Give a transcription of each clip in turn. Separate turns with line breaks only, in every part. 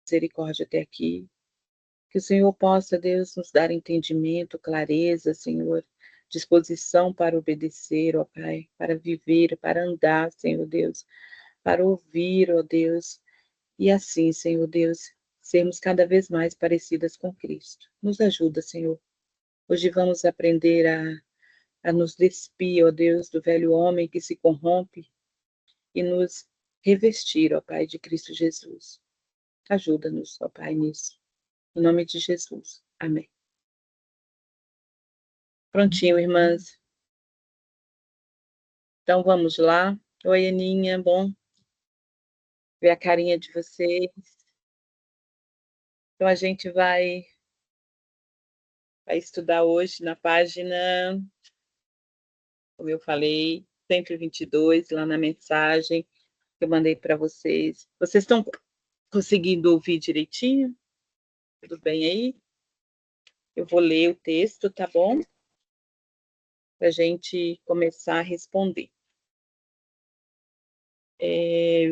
misericórdia até aqui. Que o Senhor possa, Deus, nos dar entendimento, clareza, Senhor, disposição para obedecer, ó Pai, para viver, para andar, Senhor Deus, para ouvir, ó Deus, e assim, Senhor Deus, sermos cada vez mais parecidas com Cristo. Nos ajuda, Senhor. Hoje vamos aprender a nos despir, ó Deus, do velho homem que se corrompe e nos revestir, ó Pai, de Cristo Jesus. Ajuda-nos, ó Pai, nisso. Em nome de Jesus. Amém. Prontinho, irmãs. Então vamos lá. Oi, Aninha, bom ver a carinha de vocês. Então a gente vai estudar hoje na página, como eu falei, 122, lá na mensagem que eu mandei para vocês. Vocês estão conseguindo ouvir direitinho? Tudo bem aí? Eu vou ler o texto, tá bom? Para a gente começar a responder.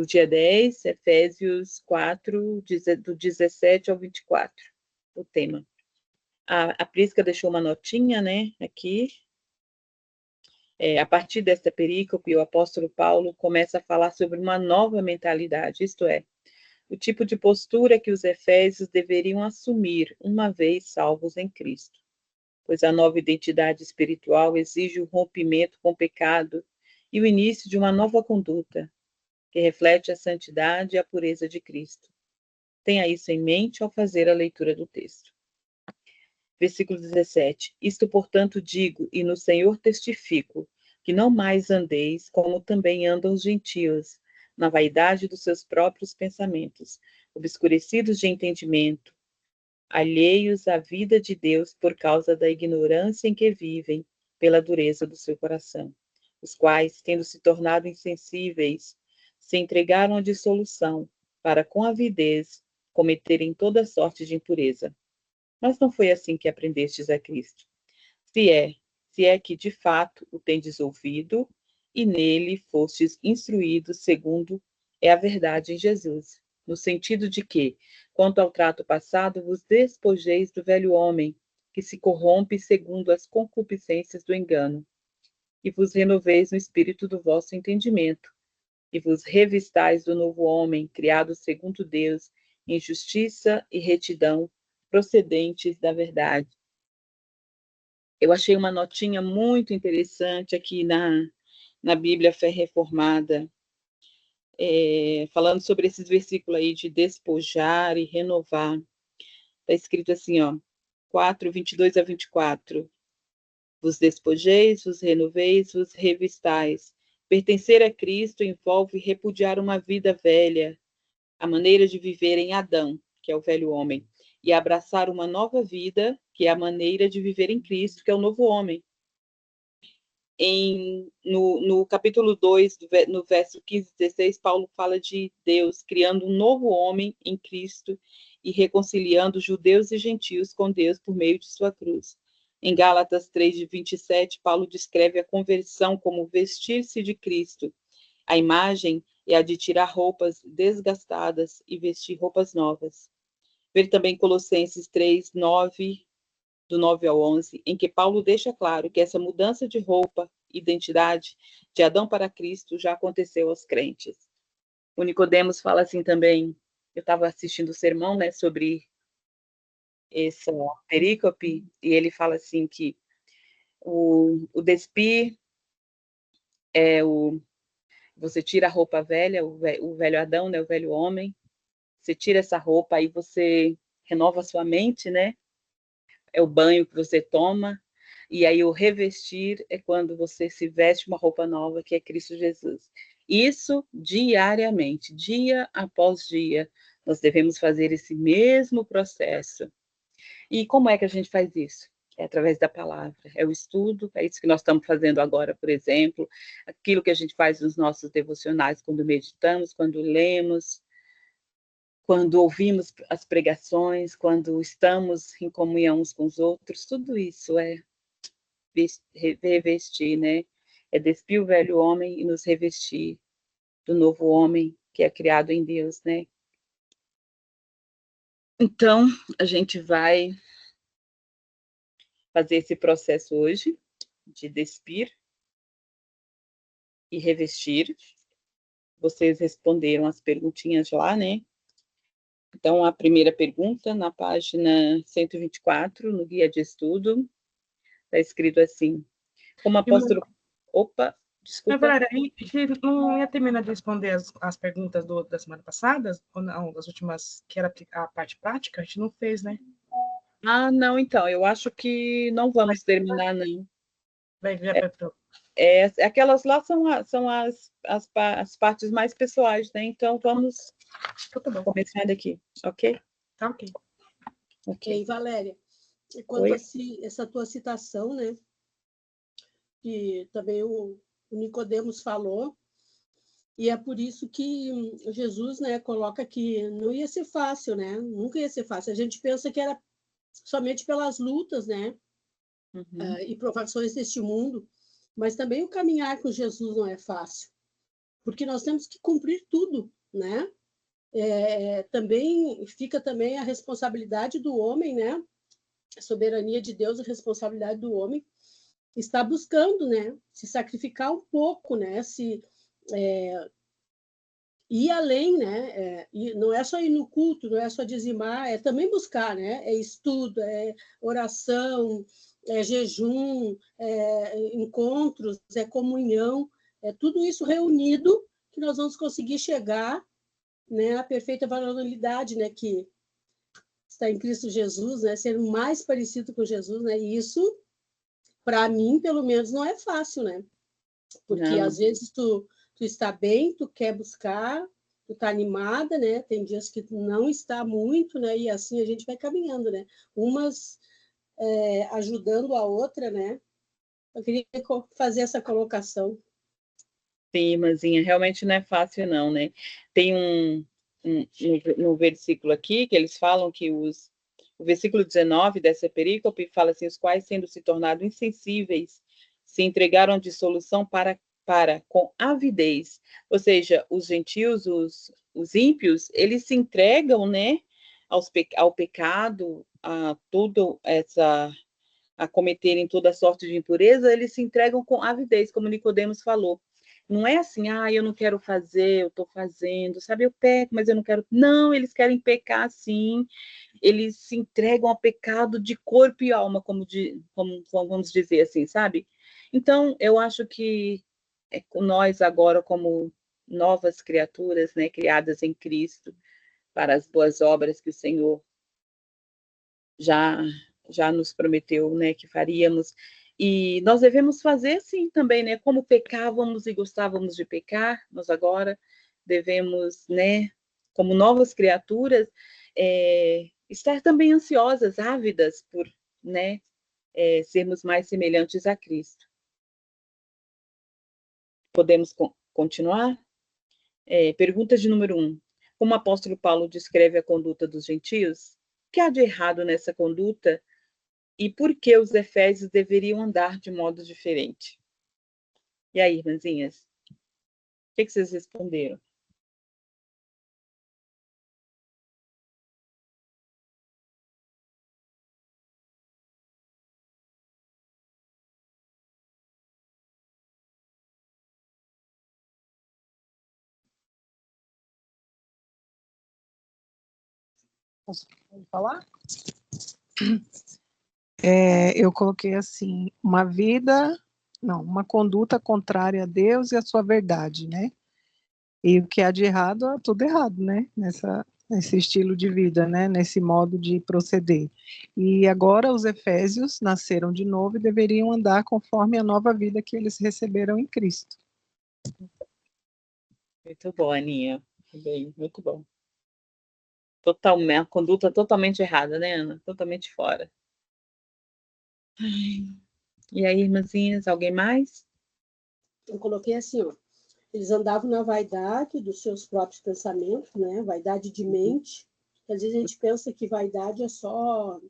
O dia 10, Efésios 4, do 17 ao 24, o tema. A Prisca deixou uma notinha, né, aqui. A partir desta perícope, o apóstolo Paulo começa a falar sobre uma nova mentalidade, isto é, o tipo de postura que os efésios deveriam assumir uma vez salvos em Cristo, pois a nova identidade espiritual exige o rompimento com o pecado e o início de uma nova conduta, que reflete a santidade e a pureza de Cristo. Tenha isso em mente ao fazer a leitura do texto. Versículo 17. Isto, portanto, digo, e no Senhor testifico, que não mais andeis como também andam os gentios, na vaidade dos seus próprios pensamentos, obscurecidos de entendimento, alheios à vida de Deus por causa da ignorância em que vivem, pela dureza do seu coração, os quais, tendo se tornado insensíveis, se entregaram à dissolução, para com avidez cometerem toda sorte de impureza. Mas não foi assim que aprendestes a Cristo. Se é que de fato o tendes ouvido, e nele fostes instruídos segundo é a verdade em Jesus, no sentido de que, quanto ao trato passado, vos despojeis do velho homem, que se corrompe segundo as concupiscências do engano, e vos renoveis no espírito do vosso entendimento, e vos revistais do novo homem, criado segundo Deus, em justiça e retidão, procedentes da verdade. Eu achei uma notinha muito interessante aqui na Bíblia Fé Reformada, falando sobre esses versículos aí de despojar e renovar. Está escrito assim, ó, 4, 22 a 24. Vos despojeis, vos renoveis, vos revistais. Pertencer a Cristo envolve repudiar uma vida velha, a maneira de viver em Adão, que é o velho homem, e abraçar uma nova vida, que é a maneira de viver em Cristo, que é o novo homem. No capítulo 2, no verso 15 e 16, Paulo fala de Deus criando um novo homem em Cristo e reconciliando judeus e gentios com Deus por meio de sua cruz. Em Gálatas 3, de 27, Paulo descreve a conversão como vestir-se de Cristo. A imagem é a de tirar roupas desgastadas e vestir roupas novas. Ver também Colossenses 3, 9, do 9 ao 11, em que Paulo deixa claro que essa mudança de roupa, identidade, de Adão para Cristo já aconteceu aos crentes. O Nicodemos fala assim também, eu estava assistindo o sermão, né, sobre essa perícope, e ele fala assim que o despir é você tira a roupa velha, o velho Adão, né, o velho homem, você tira essa roupa, aí você renova a sua mente, né, é o banho que você toma, e aí o revestir é quando você se veste uma roupa nova, que é Cristo Jesus. Isso diariamente, dia após dia, nós devemos fazer esse mesmo processo. E como é que a gente faz isso? É através da palavra, é o estudo, é isso que nós estamos fazendo agora, por exemplo, aquilo que a gente faz nos nossos devocionais, quando meditamos, quando lemos, quando ouvimos as pregações, quando estamos em comunhão uns com os outros, tudo isso é revestir, né? É despir o velho homem e nos revestir do novo homem que é criado em Deus, né? Então, a gente vai fazer esse processo hoje de despir e revestir. Vocês responderam as perguntinhas lá, né? Então, a primeira pergunta, na página 124, no guia de estudo, está escrito assim: como apóstolo. Opa,
Mas,
desculpa.
Valéria, a gente não ia terminar de responder as perguntas da semana passada, ou não, das últimas, que era a parte prática? A gente não fez, né?
Ah, não, então, eu acho que não vamos terminar, não.
Vai vir para
Aquelas lá são as partes mais pessoais, né? Então, vamos
Então, tá bom.
começar daqui, ok?
Tá ok.
Ok.
E Valéria, quanto
Oi?
a essa tua citação, né, que também o Nicodemos falou, e é por isso que Jesus, né, coloca que não ia ser fácil, né? Nunca ia ser fácil. A gente pensa que era somente pelas lutas, né,
Uhum.
e provações deste mundo, mas também o caminhar com Jesus não é fácil, porque nós temos que cumprir tudo, né? Também fica também a responsabilidade do homem, né? A soberania de Deus, a responsabilidade do homem está buscando, né? Se sacrificar um pouco, né? Se ir além, né? E não é só ir no culto, não é só dizimar, é também buscar, né? É estudo, é oração, é jejum, é encontros, é comunhão, é tudo isso reunido que nós vamos conseguir chegar, né, à perfeita varonilidade, né, que está em Cristo Jesus, né, ser mais parecido com Jesus, né? E isso, para mim, pelo menos, não é fácil, né? Porque
Não,
às vezes tu está bem, tu quer buscar, tu está animada, né? Tem dias que tu não está muito, né? E assim a gente vai caminhando, né? Umas ajudando a outra, né? Eu queria fazer essa colocação.
sim, irmãzinha, realmente não é fácil, não, né? Tem no versículo aqui que eles falam que o versículo 19 dessa perícope fala assim: os quais, sendo se tornado insensíveis, se entregaram à dissolução com avidez. Ou seja, os gentios, os ímpios, eles se entregam, né, ao pecado, a tudo essa a cometerem toda sorte de impureza, eles se entregam com avidez, como Nicodemos falou. Não é assim, eu não quero fazer, eu estou fazendo, sabe, eu peco, mas eu não quero. Não, eles querem pecar sim, eles se entregam ao pecado de corpo e alma, como vamos dizer assim, sabe? Então, eu acho que nós agora, como novas criaturas, né, criadas em Cristo, para as boas obras que o Senhor já já nos prometeu, né, que faríamos. E nós devemos fazer assim também, né, como pecávamos e gostávamos de pecar, nós agora devemos, né, como novas criaturas, estar também ansiosas, ávidas por, né, sermos mais semelhantes a Cristo. Podemos continuar? Pergunta de número 1. Como o apóstolo Paulo descreve a conduta dos gentios? O que há de errado nessa conduta e por que os efésios deveriam andar de modo diferente? E aí, irmãzinhas? O que vocês responderam?
Posso falar? Eu coloquei assim, uma conduta contrária a Deus e a sua verdade, né? E o que há de errado, é tudo errado, né? Nesse estilo de vida, né? Nesse modo de proceder. E agora os efésios nasceram de novo e deveriam andar conforme a nova vida que eles receberam em Cristo.
Muito bom, Aninha. Bem, muito bom. Totalmente, a conduta totalmente errada, né, Ana? Totalmente fora. Ai. E aí, irmãzinhas, alguém mais?
Eu coloquei assim, ó. Eles andavam na vaidade dos seus próprios pensamentos, né? Vaidade de mente. Às vezes a gente pensa que vaidade é só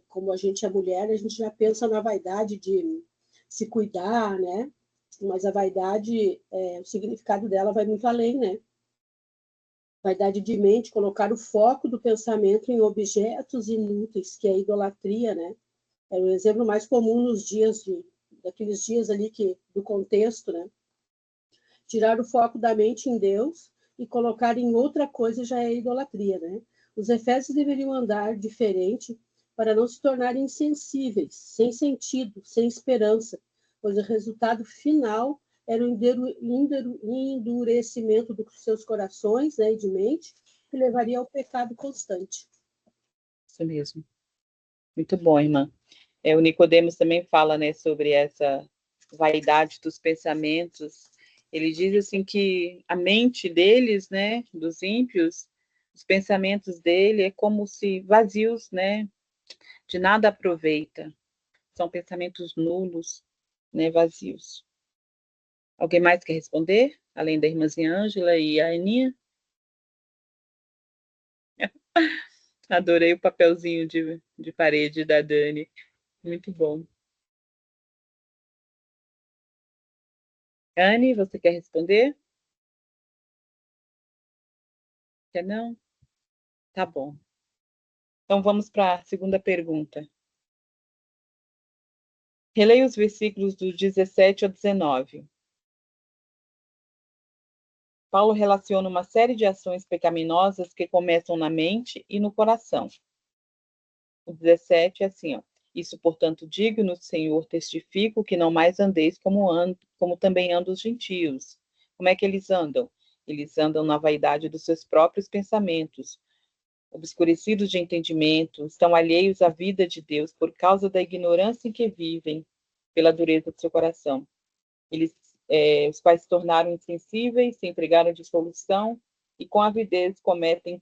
como a gente é mulher, a gente já pensa na vaidade de se cuidar, né? Mas a vaidade, o significado dela vai muito além, né? Vaidade de mente, colocar o foco do pensamento em objetos inúteis, que é a idolatria, né? É o exemplo mais comum nos daqueles dias ali do contexto, né? Tirar o foco da mente em Deus e colocar em outra coisa já é idolatria, né? Os efésios deveriam andar diferente para não se tornarem insensíveis, sem sentido, sem esperança, pois o resultado final era o endurecimento dos seus corações, né, e de mente, que levaria ao pecado constante.
Isso mesmo. Muito bom, irmã. O Nicodemos também fala, né, sobre essa vaidade dos pensamentos. Ele diz assim que a mente deles, né, dos ímpios, os pensamentos dele é como se vazios, né, de nada aproveita. São pensamentos nulos, né, vazios. Alguém mais quer responder? Além da irmãzinha Ângela e a Aninha? Adorei o papelzinho de parede da Dani. Muito bom. Anne, você quer responder? Quer não? Tá bom. Então vamos para a segunda pergunta. Releia os versículos do 17 ao 19. Paulo relaciona uma série de ações pecaminosas que começam na mente e no coração. O 17 é assim, ó. Isso, portanto, digo no Senhor, testifico que não mais andeis como também andam os gentios. Como é que eles andam? Eles andam na vaidade dos seus próprios pensamentos, obscurecidos de entendimento, estão alheios à vida de Deus por causa da ignorância em que vivem, pela dureza do seu coração. Eles, os quais se tornaram insensíveis, se empregaram de dissolução e com avidez cometerem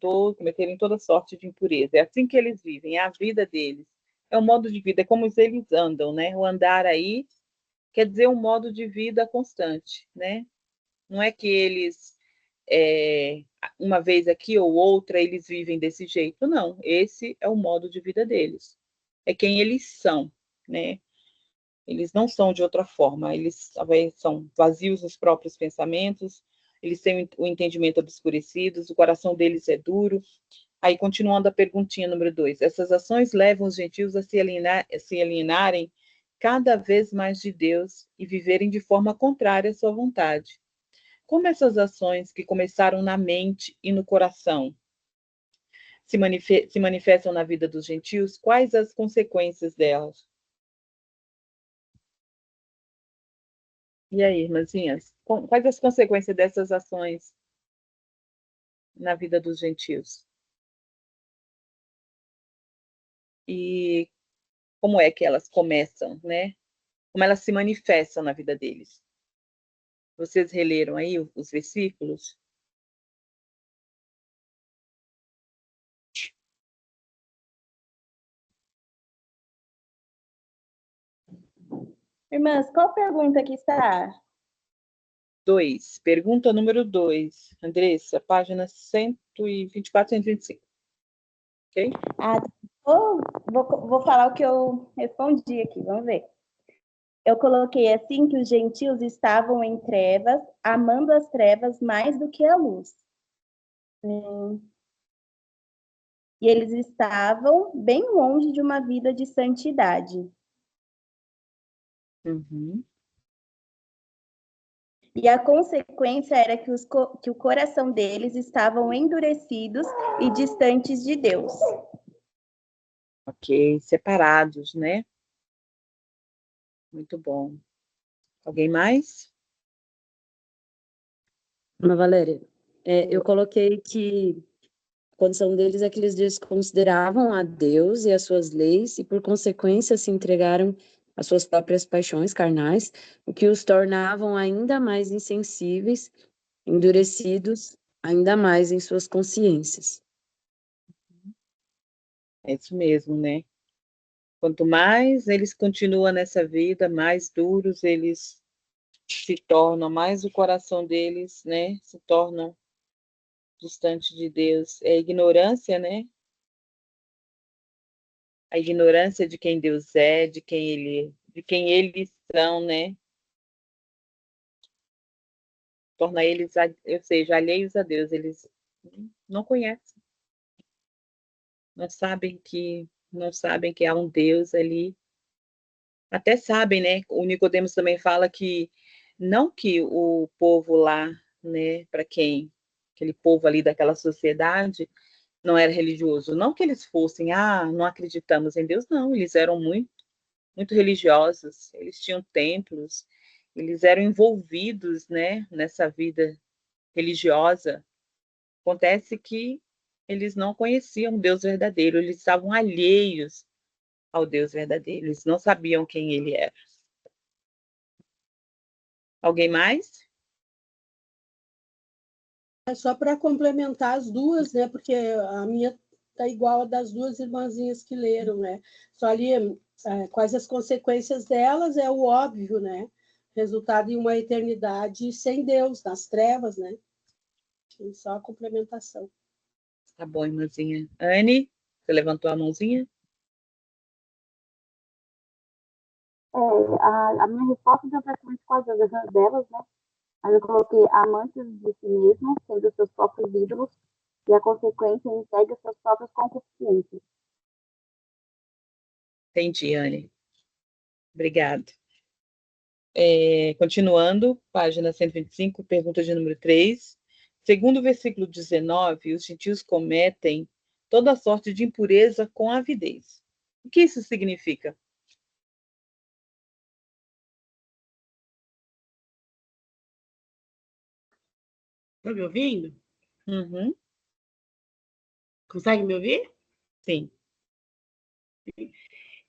toda sorte de impureza. É assim que eles vivem, é a vida deles. É um modo de vida, é como eles andam, né? O andar aí quer dizer um modo de vida constante, né? Não é que eles, uma vez aqui ou outra, eles vivem desse jeito, não. Esse é o modo de vida deles. É quem eles são, né? Eles não são de outra forma. Eles são vazios nos próprios pensamentos, eles têm o entendimento obscurecido, o coração deles é duro. Aí, continuando a perguntinha número 2. Essas ações levam os gentios a se alienarem cada vez mais de Deus e viverem de forma contrária à sua vontade. Como essas ações que começaram na mente e no coração se manifestam na vida dos gentios, quais as consequências delas? E aí, irmãzinhas, quais as consequências dessas ações na vida dos gentios? E como é que elas começam, né? Como elas se manifestam na vida deles? Vocês releram aí os versículos?
Irmãs, qual pergunta que está?
2. Pergunta número 2. Andressa, página 124, 125. Ok?
Vou falar o que eu respondi aqui, vamos ver. Eu coloquei assim que os gentios estavam em trevas, amando as trevas mais do que a luz. E eles estavam bem longe de uma vida de santidade.
Uhum.
E a consequência era que o coração deles estavam endurecidos e distantes de Deus.
Ok, separados, né? Muito bom. Alguém mais?
Ana Valéria, eu coloquei que a condição deles é que eles desconsideravam a Deus e as suas leis e, por consequência, se entregaram às suas próprias paixões carnais, o que os tornavam ainda mais insensíveis, endurecidos ainda mais em suas consciências.
É isso mesmo, né? Quanto mais eles continuam nessa vida, mais duros eles se tornam, mais o coração deles, né, se torna distante de Deus. É a ignorância, né? A ignorância de quem Deus é, de quem eles são, né? Torna eles, ou seja, alheios a Deus. Eles Não conhecem. Não sabem que há um Deus ali. Até sabem, né? O Nicodemos também fala que não que o povo lá, né, para quem aquele povo ali daquela sociedade não era religioso, não que eles fossem, não acreditamos em Deus, não, eles eram muito religiosos, eles tinham templos, eles eram envolvidos, né, nessa vida religiosa. Acontece que eles não conheciam o Deus verdadeiro, eles estavam alheios ao Deus verdadeiro, eles não sabiam quem ele era. Alguém mais?
É só para complementar as duas, né? Porque a minha tá igual a das duas irmãzinhas que leram, né? Só ali quais as consequências delas é o óbvio, né? Resultado em uma eternidade sem Deus, nas trevas, né? Só a complementação.
Tá bom, irmãzinha. Anne, você levantou a mãozinha?
A minha resposta é praticamente quase as delas, né? Aí eu coloquei amantes de si mesmos, sendo seus próprios ídolos, e a consequência entregue às suas próprias concupiscências.
Entendi, Anne. Obrigada. Continuando, página 125, pergunta de número 3. Segundo o versículo 19, os gentios cometem toda sorte de impureza com avidez. O que isso significa?
Tá me ouvindo?
Uhum,
Consegue me ouvir?
sim.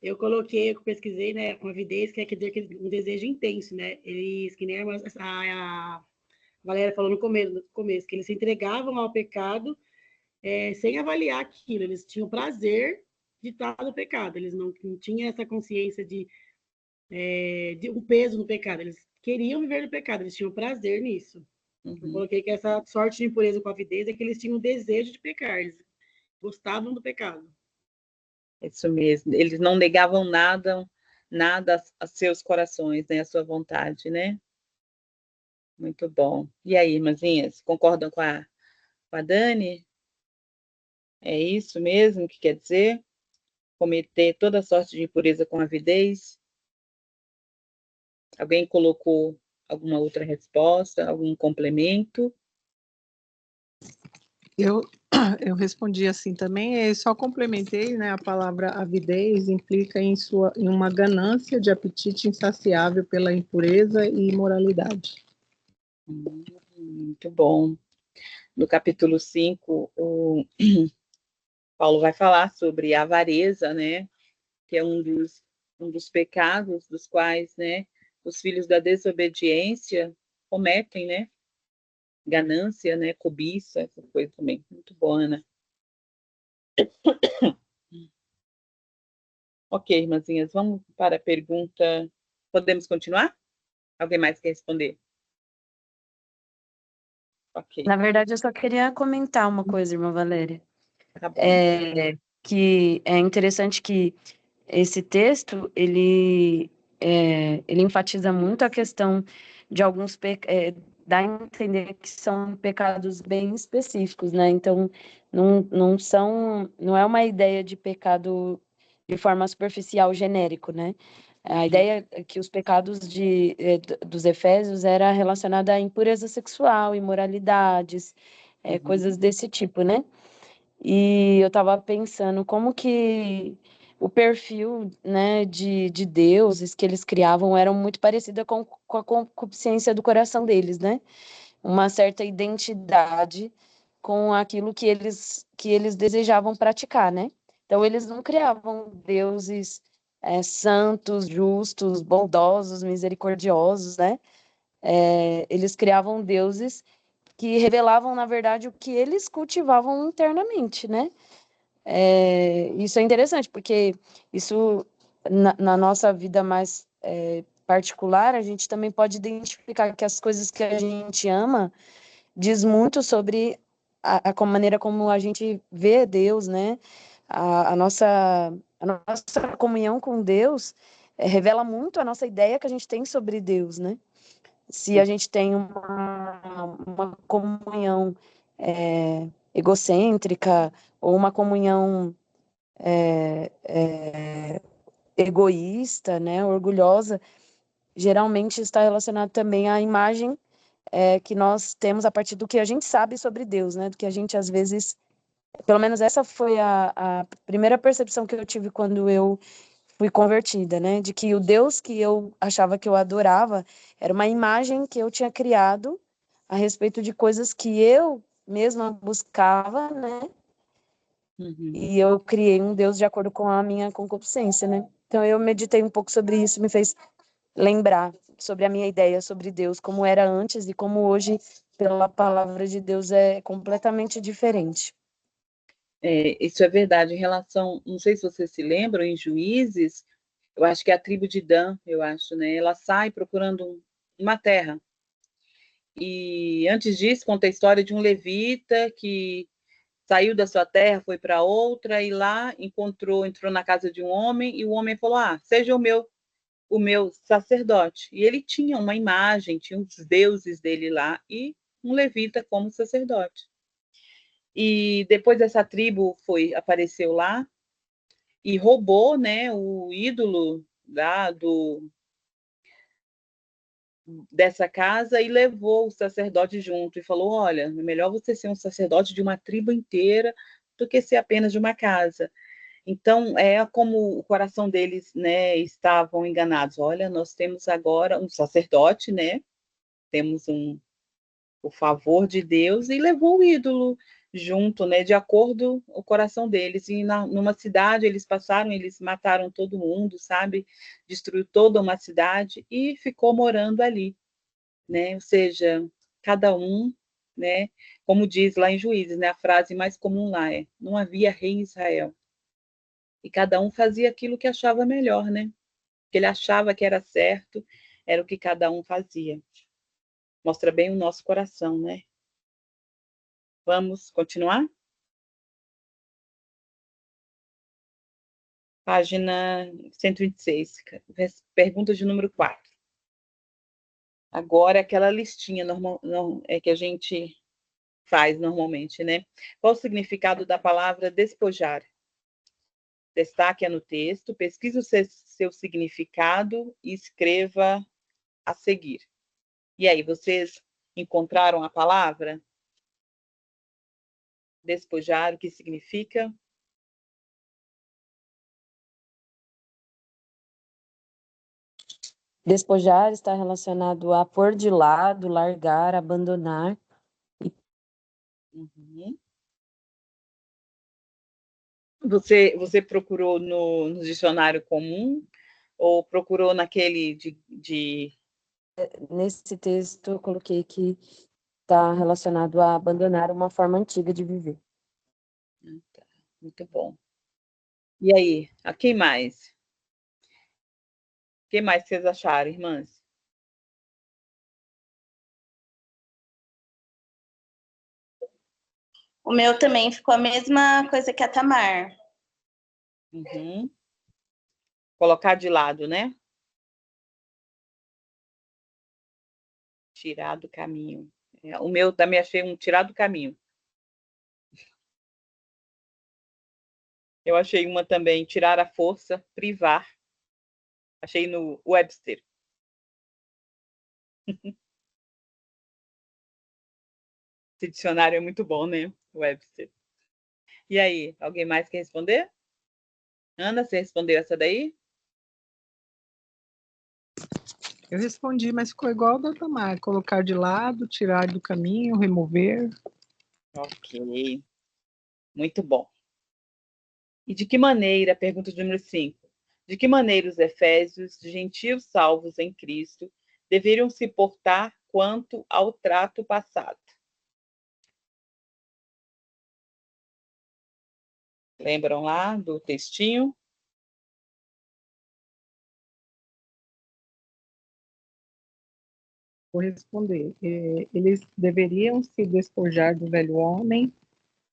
Eu coloquei, eu pesquisei, né, com avidez, que é um desejo intenso, né? Eles, que nem a Valéria falou no começo, que eles se entregavam ao pecado sem avaliar aquilo. Eles tinham prazer de estar no pecado. Eles não tinham essa consciência de um peso no pecado. Eles queriam viver no pecado, eles tinham prazer nisso. Eu coloquei que essa sorte de impureza com avidez é que eles tinham desejo de pecar, eles gostavam do pecado.
Isso mesmo. Eles não negavam nada a seus corações, né? A sua vontade, né? Muito bom. E aí, irmãzinhas, concordam com a Dani? É isso mesmo que quer dizer? Cometer toda sorte de impureza com avidez? Alguém colocou alguma outra resposta, algum complemento?
Eu, eu respondi assim também, só complementei, né, a palavra avidez implica em uma ganância de apetite insaciável pela impureza e imoralidade.
Muito bom. No capítulo 5, o Paulo vai falar sobre a avareza, né, que é um dos pecados dos quais, né, os filhos da desobediência cometem, né, ganância, né, cobiça, essa coisa também. Muito boa, Ana. Ok, irmãzinhas, vamos para a pergunta. Podemos continuar? Alguém mais quer responder? Ok,
Na verdade, eu só queria comentar uma coisa, irmã Valéria.
tá bom.
Que é interessante que esse texto, ele enfatiza muito a questão de alguns dá a entender que são pecados bem específicos, né? Então, não é uma ideia de pecado de forma superficial, genérico, né? A ideia é que os pecados dos Efésios era relacionada à impureza sexual, imoralidades, coisas desse tipo, né? E eu estava pensando como que o perfil, né, de deuses que eles criavam eram muito parecida com a concupiscência do coração deles, né? Uma certa identidade com aquilo que eles desejavam praticar, né? Então, eles não criavam deuses santos, justos, bondosos, misericordiosos, né? Eles criavam deuses que revelavam, na verdade, o que eles cultivavam internamente, né? Isso é interessante, porque isso, na nossa vida mais particular, a gente também pode identificar que as coisas que a gente ama diz muito sobre a maneira como a gente vê Deus, né? A nossa comunhão com Deus revela muito a nossa ideia que a gente tem sobre Deus, né? Se a gente tem uma comunhão egocêntrica ou uma comunhão egoísta, né, orgulhosa, geralmente está relacionado também à imagem que nós temos a partir do que a gente sabe sobre Deus, né, do que a gente às vezes, pelo menos essa foi a primeira percepção que eu tive quando eu fui convertida, né, de que o Deus que eu achava que eu adorava era uma imagem que eu tinha criado a respeito de coisas que eu mesma buscava, né, e eu criei um Deus de acordo com a minha concupiscência, né. Então eu meditei um pouco sobre isso, me fez lembrar sobre a minha ideia sobre Deus, como era antes e como hoje, pela palavra de Deus, é completamente diferente.
Isso é verdade. Em relação, não sei se vocês se lembram, em Juízes, eu acho que é a tribo de Dan, eu acho, né? Ela sai procurando uma terra. E antes disso, conta a história de um levita que saiu da sua terra, foi para outra, e lá entrou na casa de um homem, e o homem falou: Ah, seja o meu sacerdote. E ele tinha uma imagem, tinha os deuses dele lá, e um levita como sacerdote. E depois essa tribo apareceu lá e roubou, né, o ídolo dessa casa e levou o sacerdote junto e falou: Olha, é melhor você ser um sacerdote de uma tribo inteira do que ser apenas de uma casa. Então, é como o coração deles, né, estavam enganados. Olha, nós temos agora um sacerdote, né, temos o favor de Deus, e levou o ídolo junto, né, de acordo com o coração deles. E numa cidade eles mataram todo mundo, sabe? Destruiu toda uma cidade e ficou morando ali, né? Ou seja, cada um, né, como diz lá em Juízes, né, a frase mais comum lá é: não havia rei em Israel. E cada um fazia aquilo que achava melhor, né? Que ele achava que era certo, era o que cada um fazia. Mostra bem o nosso coração, né? Vamos continuar? Página 126, pergunta de número 4. Agora é aquela listinha que a gente faz normalmente, né? Qual o significado da palavra despojar? Destaque no texto, pesquise o seu significado e escreva a seguir. E aí, vocês encontraram a palavra? Despojar, o que significa?
Despojar está relacionado a pôr de lado, largar, abandonar.
Uhum. Você procurou no dicionário comum ou procurou naquele de...
Nesse texto eu coloquei que está relacionado a abandonar uma forma antiga de viver.
Tá, muito bom. E aí, a quem mais? O que mais vocês acharam, irmãs?
O meu também ficou a mesma coisa que a Tamar.
Uhum. Colocar de lado, né? Tirar do caminho. O meu também achei um tirar do caminho. Eu achei uma também, tirar a força, privar. Achei no Webster. Esse dicionário é muito bom, né? Webster. E aí, alguém mais quer responder? Ana, você respondeu essa daí?
Eu respondi, mas ficou igual ao da Tamar. Colocar de lado, tirar do caminho, remover.
Ok. Muito bom. E de que maneira, pergunta número 5, de que maneira os efésios, gentios salvos em Cristo, deveriam se portar quanto ao trato passado? Lembram lá do textinho?
Vou responder. Eles deveriam se despojar do velho homem,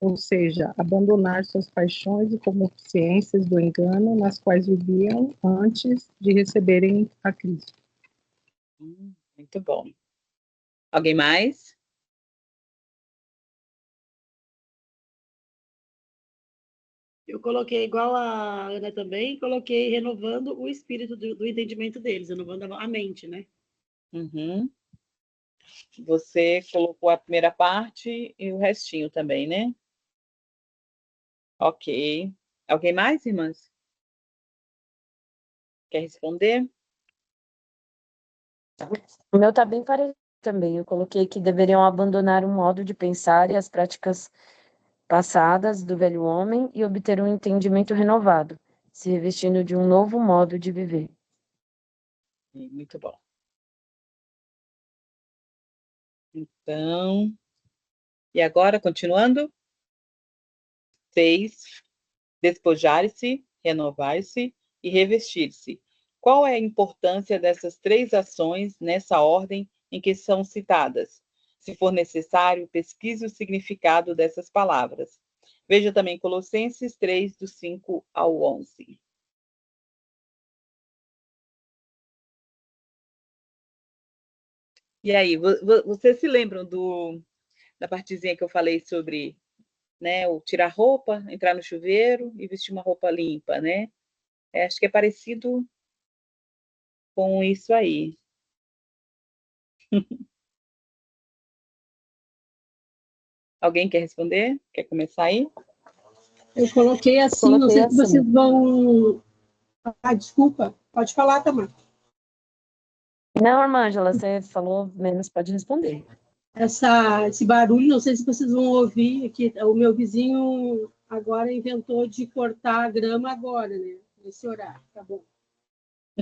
ou seja, abandonar suas paixões e concupiscências do engano nas quais viviam antes de receberem a Cristo.
Muito bom. Alguém mais?
Eu coloquei, igual a Ana também, coloquei renovando o espírito do entendimento deles, renovando a mente, né?
Uhum. Você colocou a primeira parte e o restinho também, né? Ok. Alguém mais, irmãs? Quer responder?
O meu tá bem parecido também. Eu coloquei que deveriam abandonar o modo de pensar e as práticas passadas do velho homem e obter um entendimento renovado, se revestindo de um novo modo de viver.
Muito bom. Então, e agora, continuando? 6. Despojar-se, renovar-se e revestir-se. Qual é a importância dessas 3 ações nessa ordem em que são citadas? Se for necessário, pesquise o significado dessas palavras. Veja também Colossenses 3, do 5 ao 11. E aí, vocês se lembram da partezinha que eu falei sobre, né, o tirar roupa, entrar no chuveiro e vestir uma roupa limpa, né? Acho que é parecido com isso aí. Alguém quer responder? Quer começar aí?
Eu coloquei assim, não sei se vocês vão... Ah, desculpa, pode falar, Tamara.
Não, Armângela, você falou menos, pode responder.
Esse barulho, não sei se vocês vão ouvir aqui, o meu vizinho agora inventou de cortar a grama agora, né? Nesse horário, tá bom.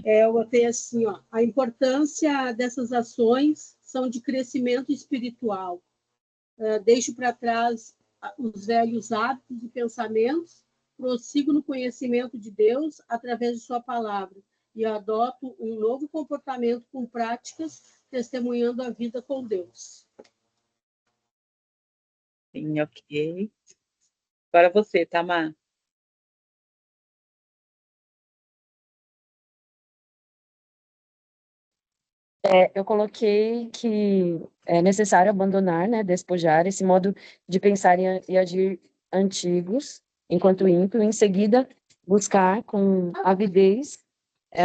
Eu botei assim, ó, a importância dessas ações são de crescimento espiritual. Deixo para trás os velhos hábitos e pensamentos, prossigo no conhecimento de Deus através de sua palavra e adoto um novo comportamento com práticas, testemunhando a vida com Deus.
Sim, ok. Agora você, Tamar.
Eu coloquei que é necessário abandonar, né, despojar esse modo de pensar e agir antigos, enquanto ímpio, em seguida buscar com avidez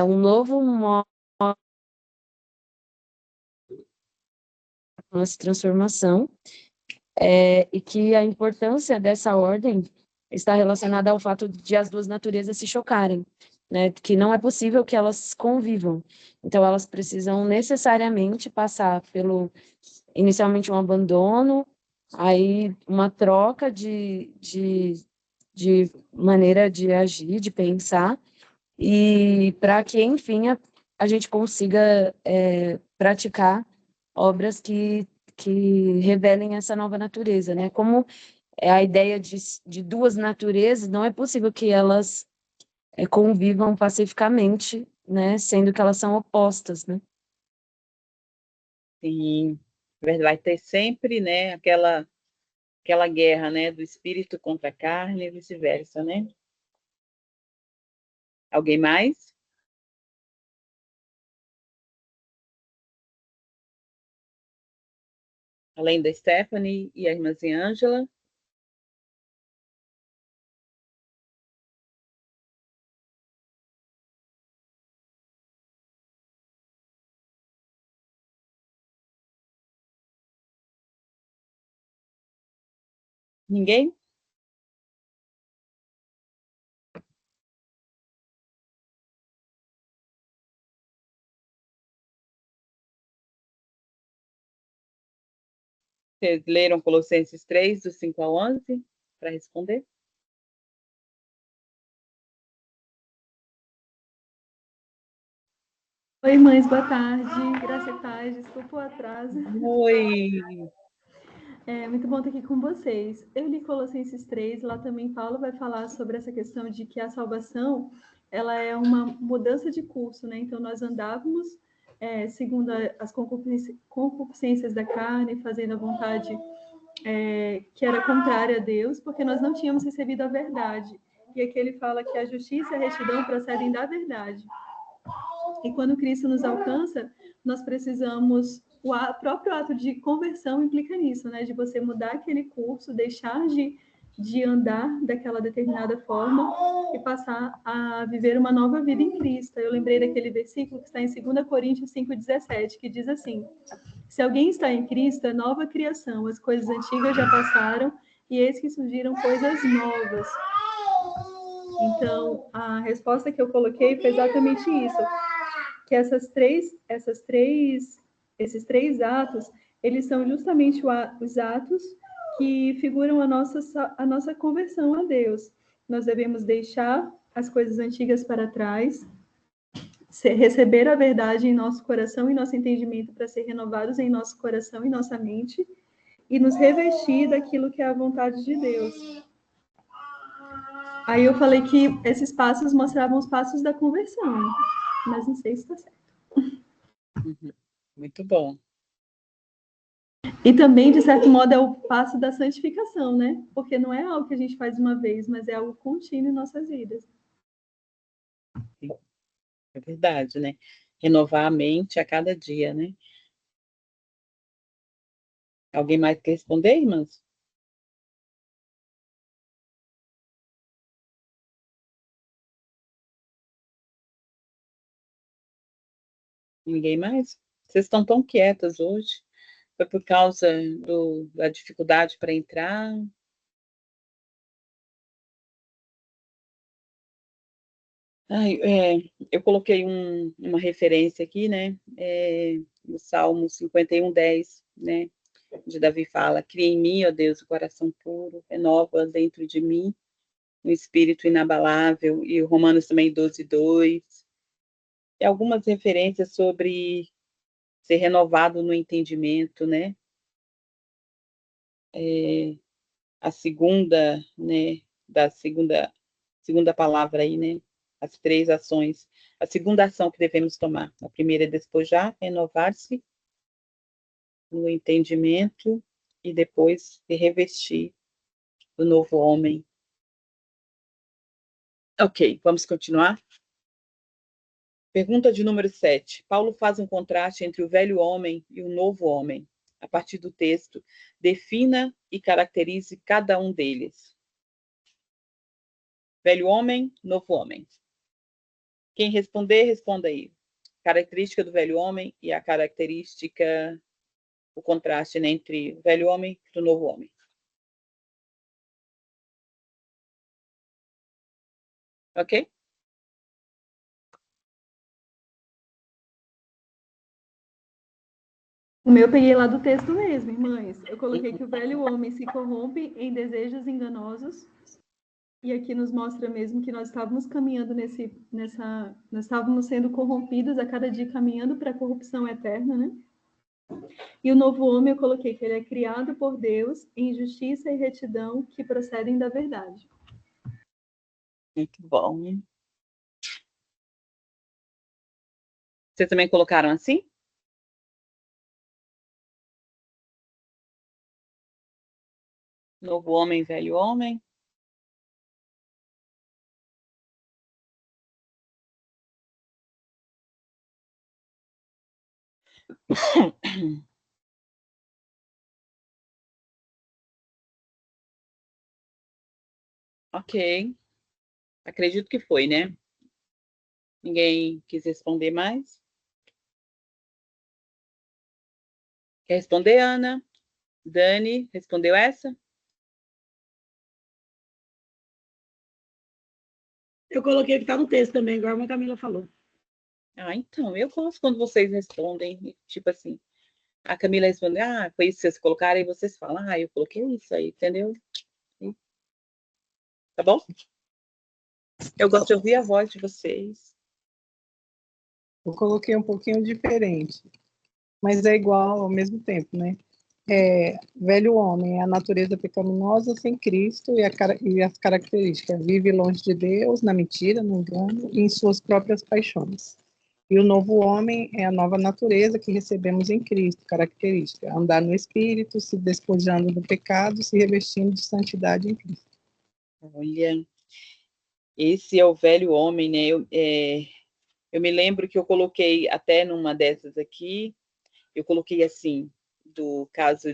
um novo modo de transformação, e que a importância dessa ordem está relacionada ao fato de as duas naturezas se chocarem, né, que não é possível que elas convivam. Então, elas precisam necessariamente passar pelo inicialmente um abandono, aí uma troca de maneira de agir, de pensar, e para que, enfim, a gente consiga praticar obras que revelem essa nova natureza, né? Como é a ideia de duas naturezas, não é possível que elas convivam pacificamente, né? Sendo que elas são opostas, né?
Sim, vai ter sempre, né, aquela guerra, né, do espírito contra a carne e vice-versa, né? Alguém mais? Além da Stephanie e a irmãzinha Ângela? Ninguém? Vocês leram Colossenses 3, do 5 ao 11, para responder?
Oi, mães, boa tarde. Graça e paz, desculpa o atraso.
Oi!
É muito bom estar aqui com vocês. Eu li Colossenses 3, lá também Paulo vai falar sobre essa questão de que a salvação, ela é uma mudança de curso, né? Então, nós andávamos segundo as concupiscências da carne, fazendo a vontade que era contrária a Deus, porque nós não tínhamos recebido a verdade. E aqui ele fala que a justiça e a retidão procedem da verdade. E quando Cristo nos alcança, nós precisamos... O próprio ato de conversão implica nisso, né? De você mudar aquele curso, deixar de de andar daquela determinada forma e passar a viver uma nova vida em Cristo. Eu lembrei daquele versículo que está em 2 Coríntios 5,17, que diz assim: se alguém está em Cristo, é nova criação, as coisas antigas já passaram e eis que surgiram coisas novas. Então, a resposta que eu coloquei foi exatamente isso, que esses três atos, eles são justamente os atos que figuram a nossa conversão a Deus. Nós devemos deixar as coisas antigas para trás, receber a verdade em nosso coração e nosso entendimento para ser renovados em nosso coração e nossa mente, e nos revestir daquilo que é a vontade de Deus. Aí eu falei que esses passos mostravam os passos da conversão, mas não sei se está certo.
Muito bom.
E também, de certo modo, é o passo da santificação, né? Porque não é algo que a gente faz uma vez, mas é algo contínuo em nossas vidas.
É verdade, né? Renovar a mente a cada dia, né? Alguém mais quer responder, irmãs? Ninguém mais? Vocês estão tão quietas hoje? Foi por causa da dificuldade para entrar? Eu coloquei uma referência aqui, né? No Salmo 51:10, né? Onde Davi fala: cria em mim, ó Deus, o coração puro, renova dentro de mim um espírito inabalável, e o Romanos também 12:2. E algumas referências sobre ser renovado no entendimento, né? A segunda, né? Da segunda palavra aí, né? As três ações. A segunda ação que devemos tomar. A primeira é despojar, renovar-se no entendimento e depois se revestir do novo homem. Ok, vamos continuar? Pergunta de número 7. Paulo faz um contraste entre o velho homem e o novo homem. A partir do texto, defina e caracterize cada um deles. Velho homem, novo homem. Quem responder, responda aí. Característica do velho homem e a característica, o contraste, né, entre o velho homem e o novo homem. Ok?
O meu eu peguei lá do texto mesmo, irmãs. Eu coloquei que o velho homem se corrompe em desejos enganosos. E aqui nos mostra mesmo que nós estávamos caminhando nós estávamos sendo corrompidos a cada dia, caminhando para a corrupção eterna, né? E o novo homem eu coloquei que ele é criado por Deus em justiça e retidão que procedem da verdade.
Muito bom. Vocês também colocaram assim? Novo homem, velho homem. Ok. Acredito que foi, né? Ninguém quis responder mais? Quer responder, Ana? Dani, respondeu essa?
Eu coloquei que está no texto também, igual a Camila falou.
Então, eu gosto quando vocês respondem, tipo assim, a Camila responde, foi isso que vocês colocaram, e vocês falam, eu coloquei isso aí, entendeu? Tá bom? Eu gosto de ouvir a voz de vocês.
Eu coloquei um pouquinho diferente, mas é igual ao mesmo tempo, né? Velho homem é a natureza pecaminosa sem Cristo e as características. Vive longe de Deus, na mentira, no engano e em suas próprias paixões. E o novo homem é a nova natureza que recebemos em Cristo, característica. Andar no Espírito, se despojando do pecado, se revestindo de santidade em Cristo.
Olha, esse é o velho homem, né? Eu me lembro que eu coloquei até numa dessas aqui, eu coloquei assim, do caso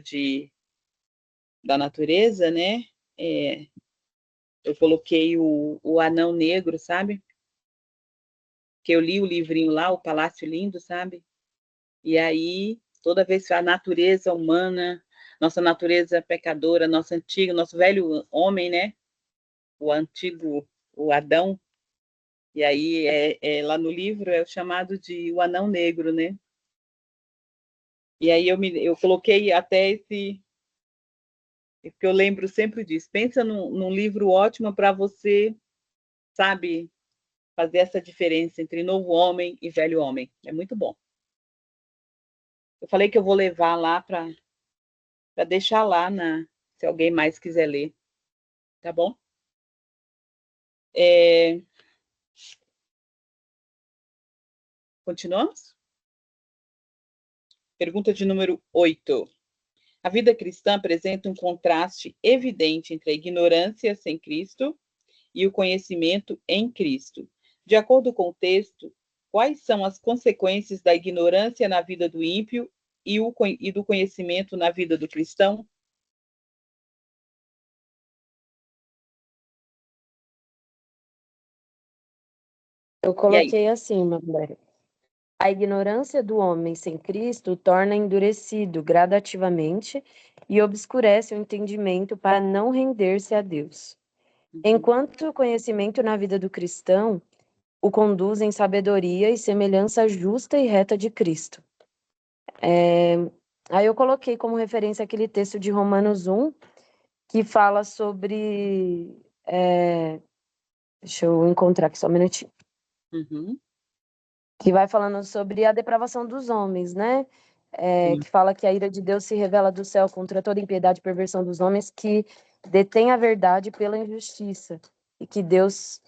da natureza, né? eu coloquei o Anão Negro, sabe? Que eu li o livrinho lá, O Palácio Lindo, sabe? E aí, toda vez que a natureza humana, nossa natureza pecadora, nosso velho homem, né? O antigo, o Adão, e aí lá no livro é o chamado de o Anão Negro, né? E aí eu coloquei até esse, porque eu lembro sempre disso. Pensa num livro ótimo para você, sabe, fazer essa diferença entre novo homem e velho homem. É muito bom. Eu falei que eu vou levar lá para deixar lá se alguém mais quiser ler. Tá bom? Continuamos? Pergunta de número 8. A vida cristã apresenta um contraste evidente entre a ignorância sem Cristo e o conhecimento em Cristo. De acordo com o texto, quais são as consequências da ignorância na vida do ímpio e do conhecimento na vida do cristão?
Eu coloquei assim, Mandério. A ignorância do homem sem Cristo o torna endurecido gradativamente e obscurece o entendimento para não render-se a Deus. Enquanto o conhecimento na vida do cristão o conduz em sabedoria e semelhança justa e reta de Cristo. Aí eu coloquei como referência aquele texto de Romanos 1, que fala sobre... deixa eu encontrar aqui só um minutinho. Que vai falando sobre a depravação dos homens, né? Que fala que a ira de Deus se revela do céu contra toda impiedade e perversão dos homens que detêm a verdade pela injustiça. E que Deus,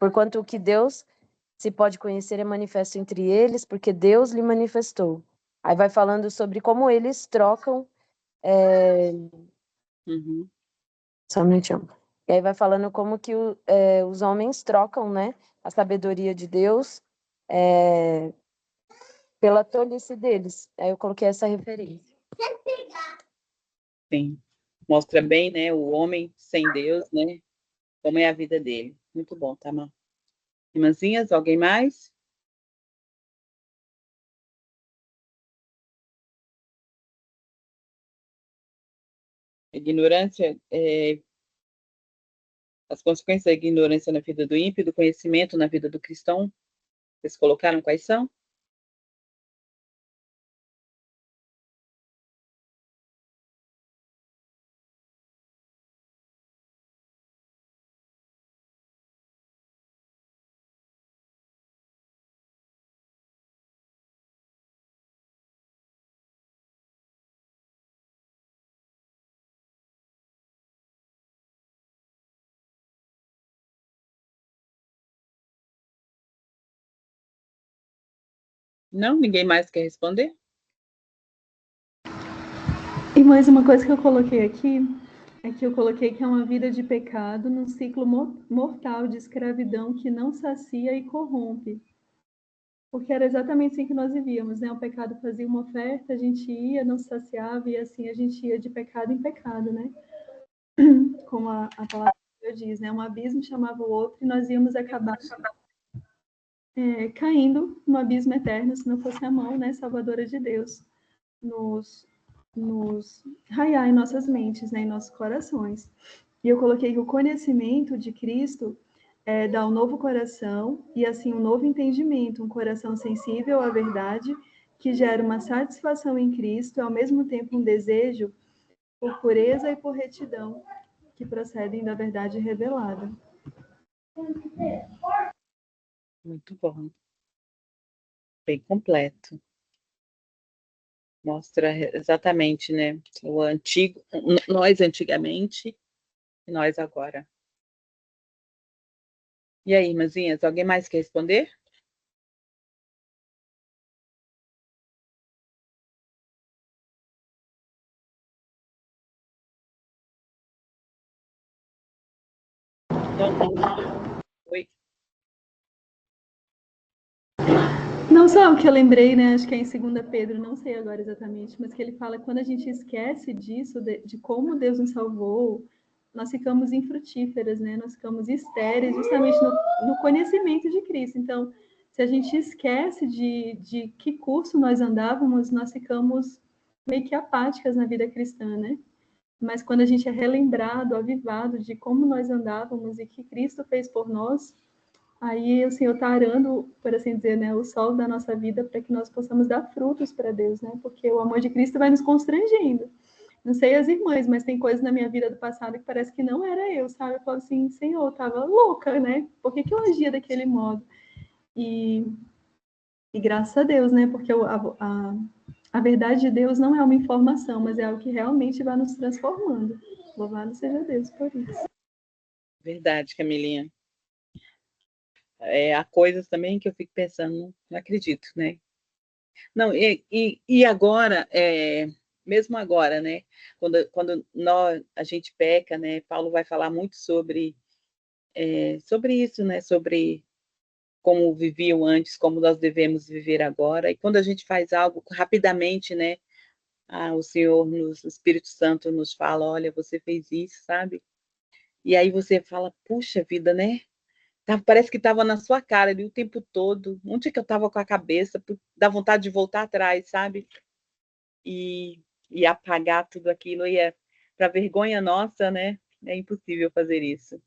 porquanto o que Deus se pode conhecer é manifesto entre eles, porque Deus lhe manifestou. Aí vai falando sobre como eles trocam... Só um minutinho. E aí vai falando como que os homens trocam, né, a sabedoria de Deus pela tolice deles. Aí eu coloquei essa referência.
Sim. Mostra bem, né, o homem sem Deus, né, como é a vida dele. Muito bom, Tamar. Irmãzinhas, alguém mais? Ignorância, as consequências da ignorância na vida do ímpio, do conhecimento na vida do cristão, vocês colocaram quais são? Não? Ninguém mais quer responder?
E mais uma coisa que eu coloquei aqui é que eu coloquei que é uma vida de pecado num ciclo mortal de escravidão que não sacia e corrompe. Porque era exatamente assim que nós vivíamos, né? O pecado fazia uma oferta, a gente ia, não se saciava, e assim a gente ia de pecado em pecado, né? Como a palavra diz, né? Um abismo chamava o outro e nós íamos acabar caindo no abismo eterno, se não fosse a mão, né, salvadora de Deus, nos raiar em nossas mentes, né, em nossos corações. E eu coloquei que o conhecimento de Cristo dá um novo coração e, assim, um novo entendimento, um coração sensível à verdade, que gera uma satisfação em Cristo e, ao mesmo tempo, um desejo por pureza e por retidão, que procedem da verdade revelada.
Muito bom. Bem completo. Mostra exatamente, né, o antigo, nós antigamente e nós agora. E aí, irmãzinhas, alguém mais quer responder? Oi.
Não só o que eu lembrei, né? Acho que é em 2 Pedro, não sei agora exatamente, mas que ele fala que quando a gente esquece disso, de como Deus nos salvou, nós ficamos infrutíferas, né? Nós ficamos estéreis justamente no conhecimento de Cristo. Então, se a gente esquece de que curso nós andávamos, nós ficamos meio que apáticas na vida cristã, né? Mas quando a gente é relembrado, avivado de como nós andávamos e que Cristo fez por nós, aí o Senhor está arando, por assim dizer, né, o sol da nossa vida para que nós possamos dar frutos para Deus, né? Porque o amor de Cristo vai nos constrangendo. Não sei as irmãs, mas tem coisas na minha vida do passado que parece que não era eu, sabe? Eu falo assim, Senhor, eu estava louca, né? Por que eu agia daquele modo? E graças a Deus, né? Porque a verdade de Deus não é uma informação, mas é algo que realmente vai nos transformando. Louvado seja Deus por isso.
Verdade, Camilinha. Há coisas também que eu fico pensando, não acredito, né? Não, e agora, mesmo agora, né? Quando a gente peca, né? Paulo vai falar muito sobre isso, né? Sobre como viviam antes, como nós devemos viver agora. E quando a gente faz algo rapidamente, né? O Senhor, o Espírito Santo nos fala, olha, você fez isso, sabe? E aí você fala, puxa vida, né? Parece que estava na sua cara ali o tempo todo. Onde é que eu estava com a cabeça? Dá vontade de voltar atrás, sabe? E apagar tudo aquilo. E para vergonha nossa, né? É impossível fazer isso.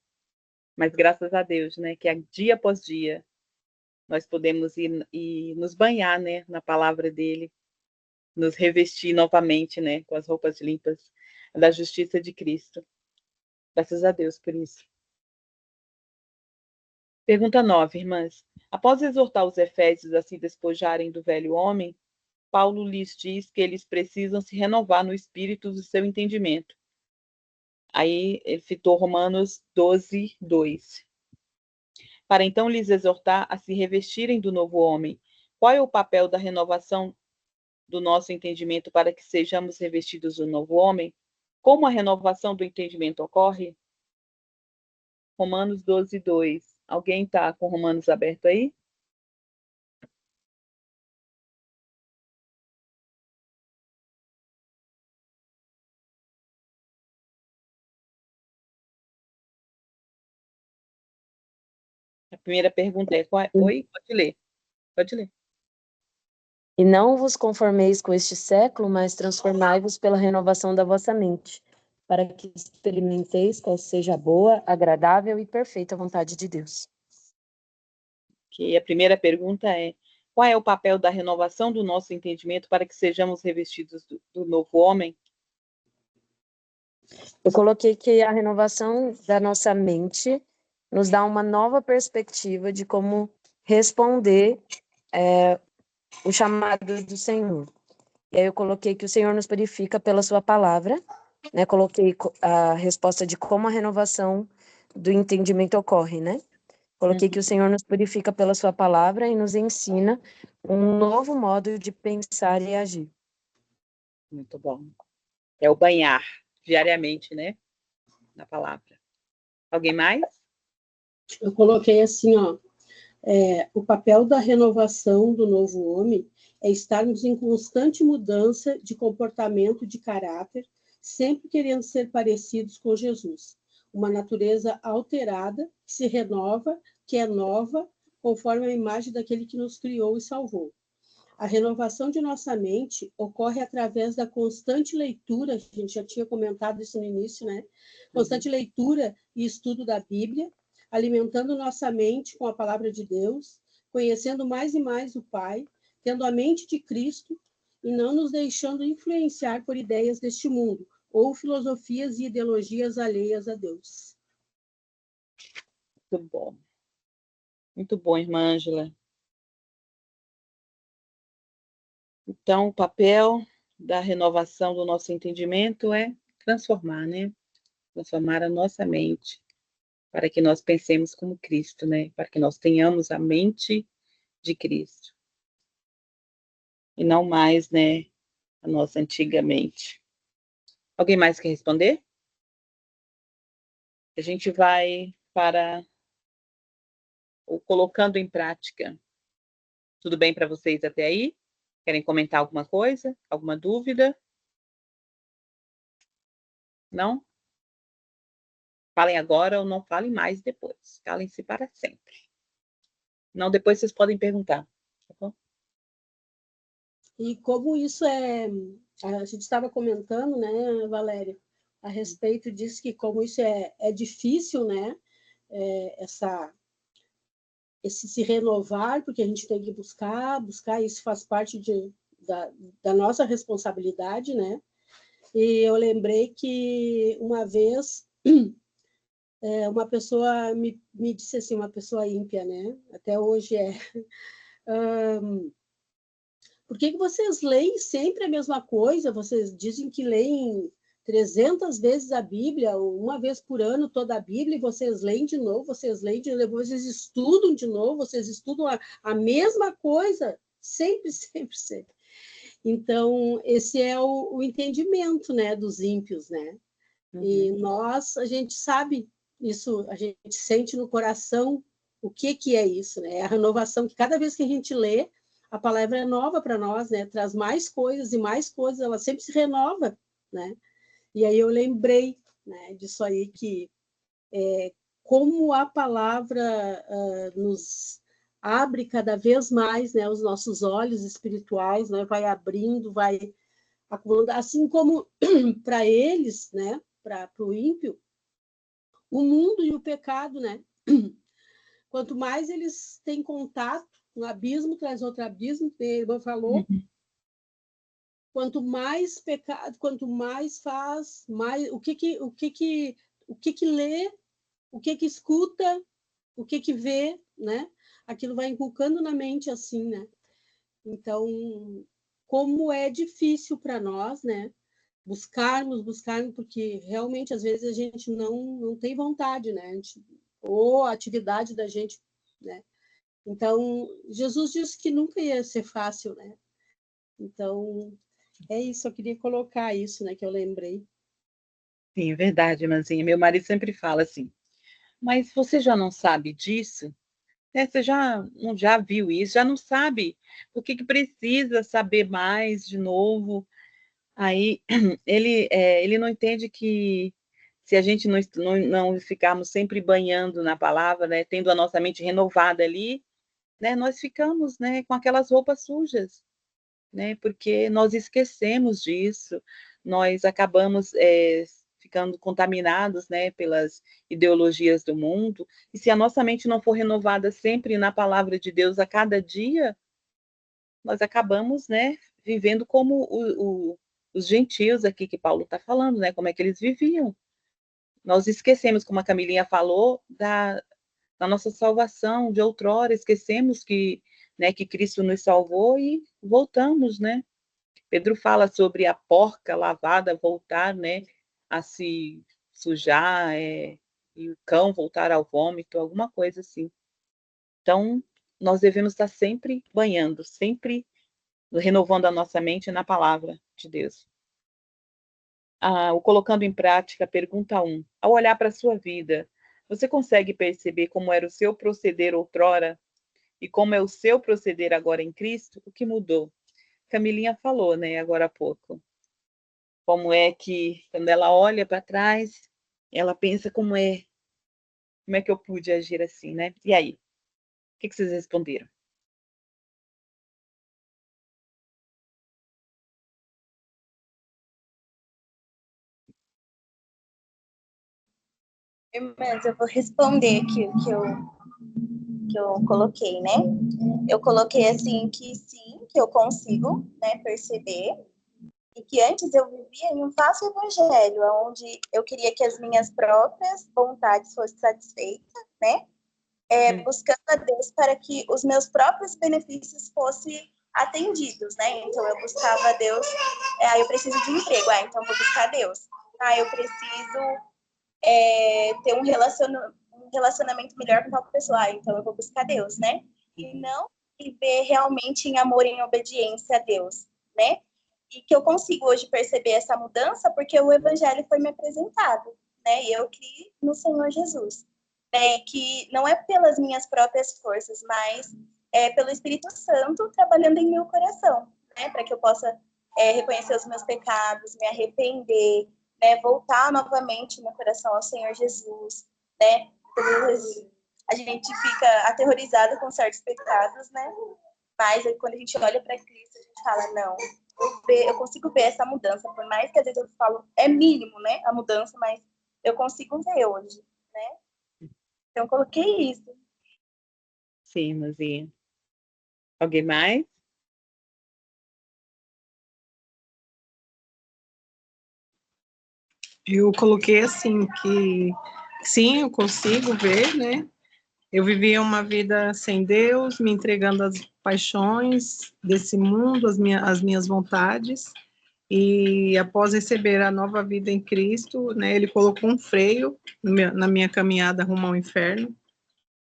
Mas graças a Deus, né? Que dia após dia nós podemos ir e nos banhar, né? Na palavra dele. Nos revestir novamente, né? Com as roupas limpas da justiça de Cristo. Graças a Deus por isso. Pergunta 9, irmãs. Após exortar os efésios a se despojarem do velho homem, Paulo lhes diz que eles precisam se renovar no espírito do seu entendimento. Aí ele citou Romanos 12, 2. Para então lhes exortar a se revestirem do novo homem. Qual é o papel da renovação do nosso entendimento para que sejamos revestidos do novo homem? Como a renovação do entendimento ocorre? Romanos 12, 2. Alguém está com Romanos aberto aí? A primeira pergunta é: oi? Pode ler. Pode ler.
E não vos conformeis com este século, mas transformai-vos pela renovação da vossa mente, para que experimenteis qual seja a boa, agradável e perfeita vontade de Deus.
Que a primeira pergunta é: qual é o papel da renovação do nosso entendimento para que sejamos revestidos do novo homem?
Eu coloquei que a renovação da nossa mente nos dá uma nova perspectiva de como responder o chamado do Senhor. E aí eu coloquei que o Senhor nos purifica pela sua palavra, né? Coloquei a resposta de como a renovação do entendimento ocorre, né? Coloquei que o Senhor nos purifica pela sua palavra e nos ensina um novo modo de pensar e agir.
Muito bom. É o banhar diariamente, né? Na palavra. Alguém mais?
Eu coloquei assim, ó. O papel da renovação do novo homem é estarmos em constante mudança de comportamento, de caráter, sempre querendo ser parecidos com Jesus. Uma natureza alterada, que se renova, que é nova, conforme a imagem daquele que nos criou e salvou. A renovação de nossa mente ocorre através da constante leitura, a gente já tinha comentado isso no início, né? Constante leitura e estudo da Bíblia, alimentando nossa mente com a palavra de Deus, conhecendo mais e mais o Pai, tendo a mente de Cristo e não nos deixando influenciar por ideias deste mundo ou filosofias e ideologias alheias a Deus.
Muito bom. Muito bom, irmã Ângela. Então, o papel da renovação do nosso entendimento é transformar, né? Transformar a nossa mente para que nós pensemos como Cristo, né? Para que nós tenhamos a mente de Cristo. E não mais, né, a nossa antiga mente. Alguém mais quer responder? A gente vai para o colocando em prática. Tudo bem para vocês até aí? Querem comentar alguma coisa? Alguma dúvida? Não? Falem agora ou não falem mais depois. Calem-se para sempre. Não, depois vocês podem perguntar. Tá bom?
E como isso a gente estava comentando, né, Valéria, a respeito disso, que como isso é difícil, né, esse se renovar, porque a gente tem que buscar, isso faz parte da nossa responsabilidade, né, e eu lembrei que uma vez uma pessoa me disse assim, uma pessoa ímpia, né, até hoje por que vocês leem sempre a mesma coisa? Vocês dizem que leem 300 vezes a Bíblia, uma vez por ano toda a Bíblia, e vocês leem de novo, vocês estudam de novo, vocês estudam a mesma coisa, sempre, sempre, sempre. Então, esse é o entendimento, né, dos ímpios, né? Uhum. E a gente sabe isso, a gente sente no coração o que é isso, né? A renovação, que cada vez que a gente lê, a palavra é nova para nós, né? Traz mais coisas e mais coisas, ela sempre se renova, né? E aí eu lembrei, né, disso aí, que como a palavra nos abre cada vez mais, né, os nossos olhos espirituais, né? Vai abrindo, vai acumulando, assim como para eles, né? Para o ímpio, o mundo e o pecado, né? Quanto mais eles têm contato, um abismo traz outro abismo, a irmã falou. Uhum. Quanto mais pecado, quanto mais faz, mais o que lê, o que escuta, o que vê, né? Aquilo vai inculcando na mente assim, né? Então, como é difícil para nós, né? Buscarmos, porque realmente às vezes a gente não tem vontade, né? Ou a atividade da gente, né? Então, Jesus disse que nunca ia ser fácil, né? Então, é isso, eu queria colocar isso, né, que eu lembrei.
Sim, é verdade, irmãzinha. Meu marido sempre fala assim, mas você já não sabe disso? Você já viu isso? Já não sabe? Por que precisa saber mais de novo? Aí ele não entende que se a gente não ficarmos sempre banhando na palavra, né, tendo a nossa mente renovada ali, né, nós ficamos, né, com aquelas roupas sujas, né, porque nós esquecemos disso, nós acabamos ficando contaminados, né, pelas ideologias do mundo, e se a nossa mente não for renovada sempre na palavra de Deus a cada dia, nós acabamos, né, vivendo como os gentios aqui que Paulo está falando, né, como é que eles viviam. Nós esquecemos, como a Camilinha falou, da nossa salvação de outrora, esquecemos que, né, que Cristo nos salvou e voltamos, né? Pedro fala sobre a porca lavada voltar, né, a se sujar, e o cão voltar ao vômito, alguma coisa assim. Então, nós devemos estar sempre banhando, sempre renovando a nossa mente na palavra de Deus. O colocando em prática, pergunta 1. Ao olhar para a sua vida, você consegue perceber como era o seu proceder outrora e como é o seu proceder agora em Cristo? O que mudou? Camilinha falou, né, agora há pouco. Como é que, quando ela olha para trás, ela pensa como é que eu pude agir assim, né? E aí? O que vocês responderam?
Irmãs, eu vou responder aqui o que eu coloquei, né? Eu coloquei assim que sim, que eu consigo, né, perceber, e que antes eu vivia em um falso evangelho, onde eu queria que as minhas próprias vontades fossem satisfeitas, né? Buscando a Deus para que os meus próprios benefícios fossem atendidos, né? Então eu buscava a Deus, eu preciso de um emprego, então vou buscar a Deus. Eu preciso ter um relacionamento melhor com tal pessoa, então eu vou buscar Deus, né? E não viver realmente em amor e em obediência a Deus, né? E que eu consigo hoje perceber essa mudança porque o evangelho foi me apresentado, né? E eu criei no Senhor Jesus, né? Que não é pelas minhas próprias forças, mas pelo Espírito Santo trabalhando em meu coração, né? Para que eu possa reconhecer os meus pecados, me arrepender, né, voltar novamente meu coração ao Senhor Jesus, né? Às vezes a gente fica aterrorizado com certos pecados, né? Mas aí, quando a gente olha para Cristo, a gente fala, não, eu consigo ver essa mudança, por mais que às vezes eu falo, é mínimo, né, a mudança, mas eu consigo ver hoje, né? Então, eu coloquei isso.
Sim, irmãzinha. Alguém mais?
Eu coloquei assim que sim, eu consigo ver, né? Eu vivia uma vida sem Deus, me entregando às paixões desse mundo, às minhas vontades, e após receber a nova vida em Cristo, né, ele colocou um freio na minha caminhada rumo ao inferno,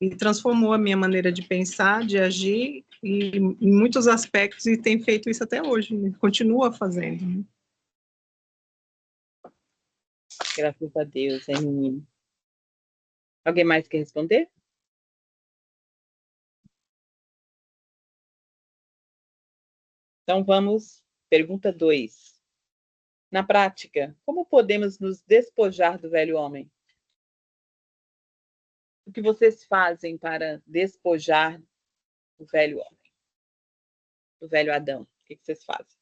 e transformou a minha maneira de pensar, de agir, e em muitos aspectos, e tem feito isso até hoje, né? Continua fazendo, né?
Graças a Deus, menino. Alguém mais quer responder? Então vamos, pergunta 2. Na prática, como podemos nos despojar do velho homem? O que vocês fazem para despojar do velho homem, do velho Adão? O que vocês fazem?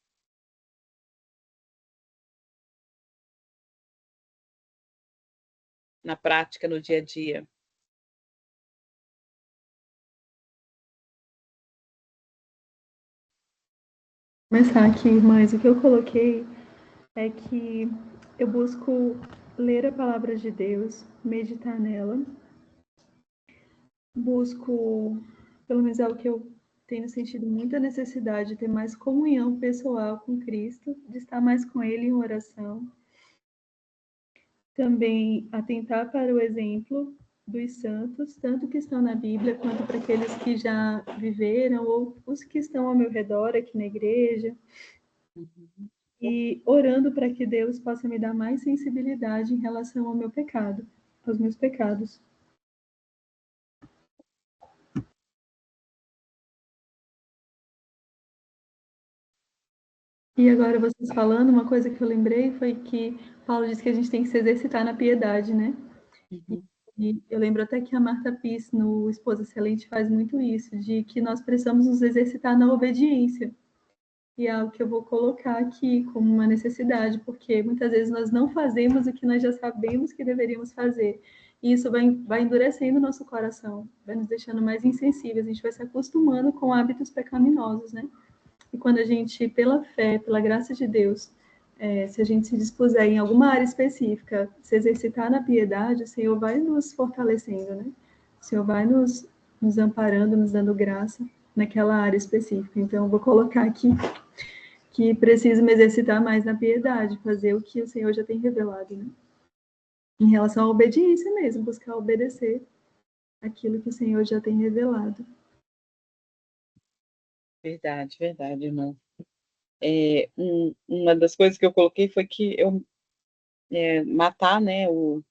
Na prática, no dia a dia.
Começar aqui, irmãs, o que eu coloquei é que eu busco ler a palavra de Deus, meditar nela, busco, pelo menos é o que eu tenho sentido muita necessidade de ter mais comunhão pessoal com Cristo, de estar mais com Ele em oração. Também atentar para o exemplo dos santos, tanto que estão na Bíblia, quanto para aqueles que já viveram, ou os que estão ao meu redor aqui na igreja. E orando para que Deus possa me dar mais sensibilidade em relação ao meu pecado, aos meus pecados. E agora vocês falando, uma coisa que eu lembrei foi que Paulo disse que a gente tem que se exercitar na piedade, né? E eu lembro até que a Marta Piss, no Esposa Excelente, faz muito isso, de que nós precisamos nos exercitar na obediência. E é algo que eu vou colocar aqui como uma necessidade, porque muitas vezes nós não fazemos o que nós já sabemos que deveríamos fazer. E isso vai endurecendo o nosso coração, vai nos deixando mais insensíveis, a gente vai se acostumando com hábitos pecaminosos, né? E quando a gente, pela fé, pela graça de Deus, se a gente se dispuser em alguma área específica, se exercitar na piedade, o Senhor vai nos fortalecendo, né? O Senhor vai nos amparando, nos dando graça naquela área específica. Então, eu vou colocar aqui que preciso me exercitar mais na piedade, fazer o que o Senhor já tem revelado, né? Em relação à obediência mesmo, buscar obedecer aquilo que o Senhor já tem revelado.
Verdade, irmão. Uma das coisas que eu coloquei foi que eu matar, né, o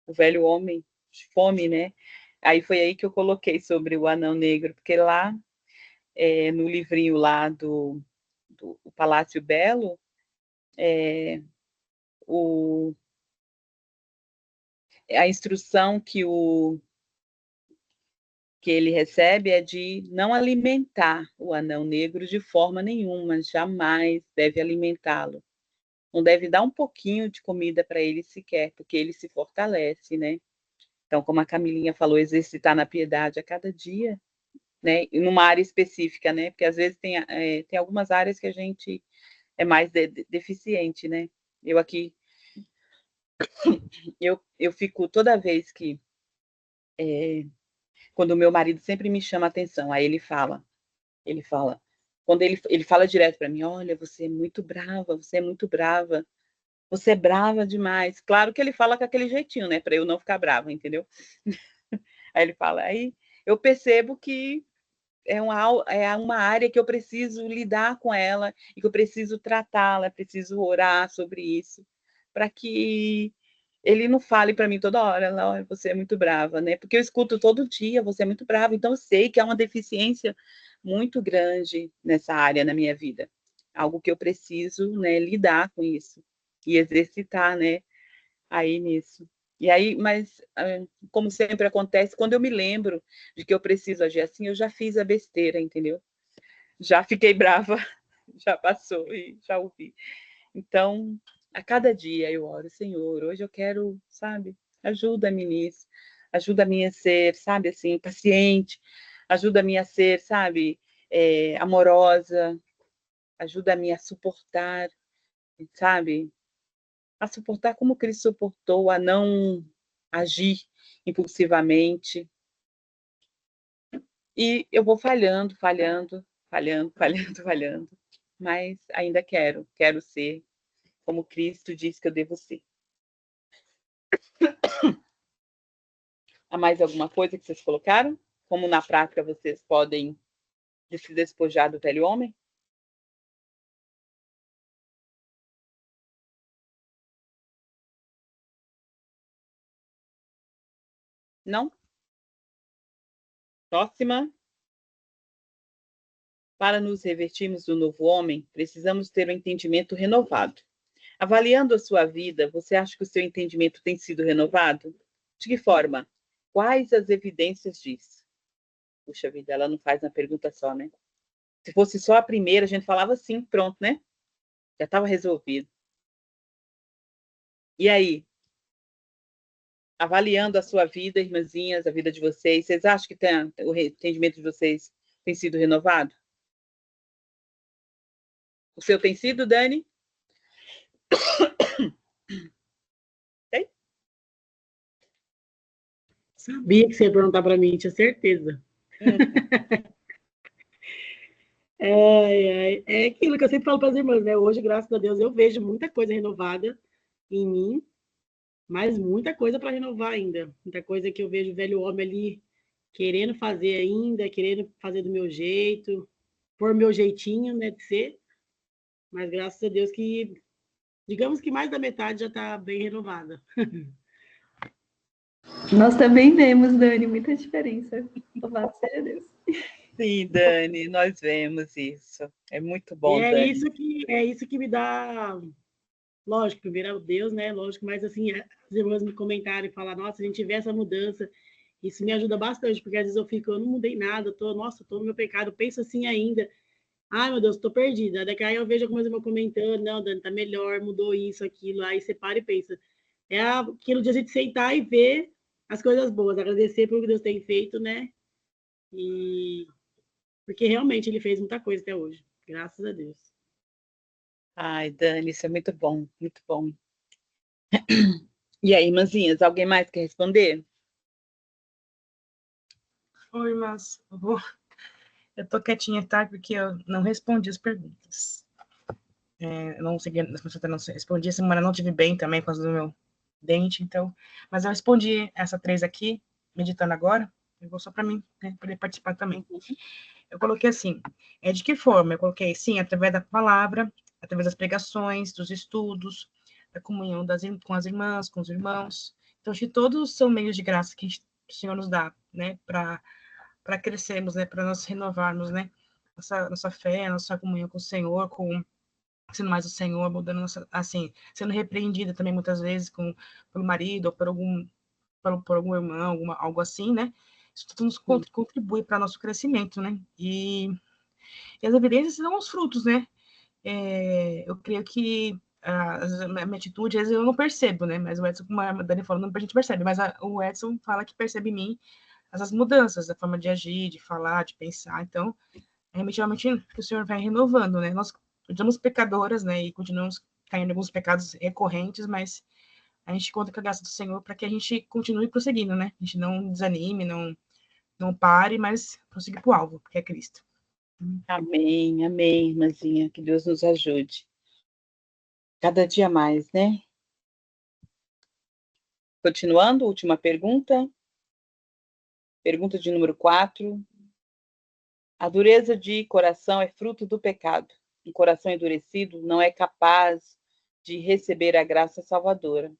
velho homem de fome, né? Aí foi aí que eu coloquei sobre o anão negro, porque lá no livrinho lá do Palácio Belo, a instrução que ele recebe é de não alimentar o anão negro de forma nenhuma, jamais deve alimentá-lo. Não deve dar um pouquinho de comida para ele sequer, porque ele se fortalece, né? Então, como a Camilinha falou, exercitar na piedade a cada dia, né? E numa área específica, né? Porque às vezes tem algumas áreas que a gente é mais deficiente, né? Eu aqui, eu fico toda vez que quando o meu marido sempre me chama a atenção, aí ele fala, quando ele fala direto para mim, olha, você é muito brava, você é brava demais. Claro que ele fala com aquele jeitinho, né, para eu não ficar brava, entendeu? Aí ele fala, aí eu percebo que é uma área que eu preciso lidar com ela e que eu preciso tratá-la, preciso orar sobre isso, para que ele não fale para mim toda hora, olha, você é muito brava, né? Porque eu escuto todo dia, você é muito brava, então eu sei que há uma deficiência muito grande nessa área na minha vida. Algo que eu preciso, né, lidar com isso. e exercitar, né, aí nisso. E aí, mas, como sempre acontece, quando eu me lembro de que eu preciso agir assim, eu já fiz a besteira, entendeu? Já fiquei brava, já passou e já ouvi. Então, a cada dia eu oro, Senhor, hoje eu quero, sabe, ajuda-me nisso, ajuda-me a ser, sabe, assim, paciente, ajuda-me a ser, sabe, amorosa, ajuda-me a suportar, sabe, a suportar como Cristo suportou, a não agir impulsivamente. E eu vou falhando, falhando, falhando, falhando, falhando, mas ainda quero ser como Cristo diz que eu devo ser. Há mais alguma coisa que vocês colocaram? Como na prática vocês podem se despojar do velho homem? Não? Próxima. Para nos revertirmos do novo homem, precisamos ter um entendimento renovado. Avaliando a sua vida, você acha que o seu entendimento tem sido renovado? De que forma? Quais as evidências disso? Puxa vida, ela não faz uma pergunta só, né? Se fosse só a primeira, a gente falava sim, pronto, né? Já estava resolvido. E aí? Avaliando a sua vida, irmãzinhas, a vida de vocês acham que o entendimento de vocês tem sido renovado? O seu tem sido, Dani? Tem?
Sabia que você ia perguntar para mim, tinha certeza. É aquilo que eu sempre falo para as irmãs, né? Hoje, graças a Deus, eu vejo muita coisa renovada em mim, mas muita coisa para renovar ainda. Muita coisa que eu vejo o velho homem ali querendo fazer ainda, querendo fazer do meu jeito, por meu jeitinho, né, de ser. Mas graças a Deus que, digamos que mais da metade já está bem renovada.
Nós também vemos, Dani, muita diferença. Louvado seja Deus.
Sim, Dani, nós vemos isso. É muito bom,
E
Dani.
é isso que me dá, lógico, primeiro é o Deus, né? Lógico, mas assim, as irmãs me comentaram e falaram, nossa, a gente vê essa mudança, isso me ajuda bastante, porque às vezes eu não mudei nada, tô no meu pecado, penso assim ainda. Ai, meu Deus, tô perdida. Daqui aí eu vejo algumas irmãs comentando, não, Dani, tá melhor, mudou isso, aquilo, aí você para e pensa. É aquilo de a gente sentar e ver as coisas boas, agradecer pelo que Deus tem feito, né? E porque realmente ele fez muita coisa até hoje, graças a Deus.
Ai, Dani, isso é muito bom, muito bom. E aí, irmãzinhas, alguém mais quer responder?
Oi, mas eu tô quietinha, tá? Porque eu não respondi as perguntas. Eu não segui, não respondi, essa semana não tive bem também por causa do meu dente, então. Mas eu respondi essa 3 aqui, meditando agora. Eu vou só para mim, né, poder participar também. Eu coloquei assim, de que forma? Eu coloquei, sim, através da palavra, através das pregações, dos estudos, da comunhão com as irmãs, com os irmãos. Então, acho que todos são meios de graça que o Senhor nos dá, né, para crescermos, né, para nós renovarmos, né, nossa fé, nossa comunhão com o Senhor, sendo mais o Senhor, mudando nossa, assim, sendo repreendida também muitas vezes pelo marido ou por algum irmão, algo assim, né? Isso tudo nos contribui para nosso crescimento, né? E as evidências são os frutos, né? Eu creio que a minha atitude, às vezes eu não percebo, né? Mas o Edson, como a Dani falou, não, a gente percebe, mas o Edson fala que percebe em mim essas mudanças, da forma de agir, de falar, de pensar. Então, realmente que o Senhor vai renovando, né? Nós somos pecadoras, né? E continuamos caindo em alguns pecados recorrentes, mas a gente conta com a graça do Senhor para que a gente continue prosseguindo, né? A gente não desanime, não pare, mas prosseguir para o alvo, que é Cristo.
Amém, amém, irmãzinha. Que Deus nos ajude. Cada dia mais, né? Continuando, última pergunta. Pergunta de número 4. A dureza de coração é fruto do pecado. Um coração endurecido não é capaz de receber a graça salvadora.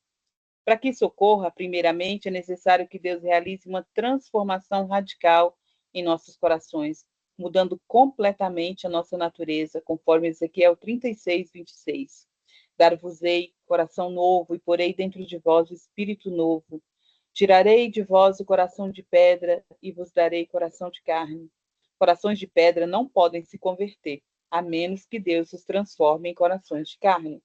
Para que isso ocorra, primeiramente, é necessário que Deus realize uma transformação radical em nossos corações, mudando completamente a nossa natureza, conforme Ezequiel 36, 26. Dar-vos-ei coração novo, e porei dentro de vós o espírito novo. Tirarei de vós o coração de pedra, e vos darei coração de carne. Corações de pedra não podem se converter, a menos que Deus os transforme em corações de carne.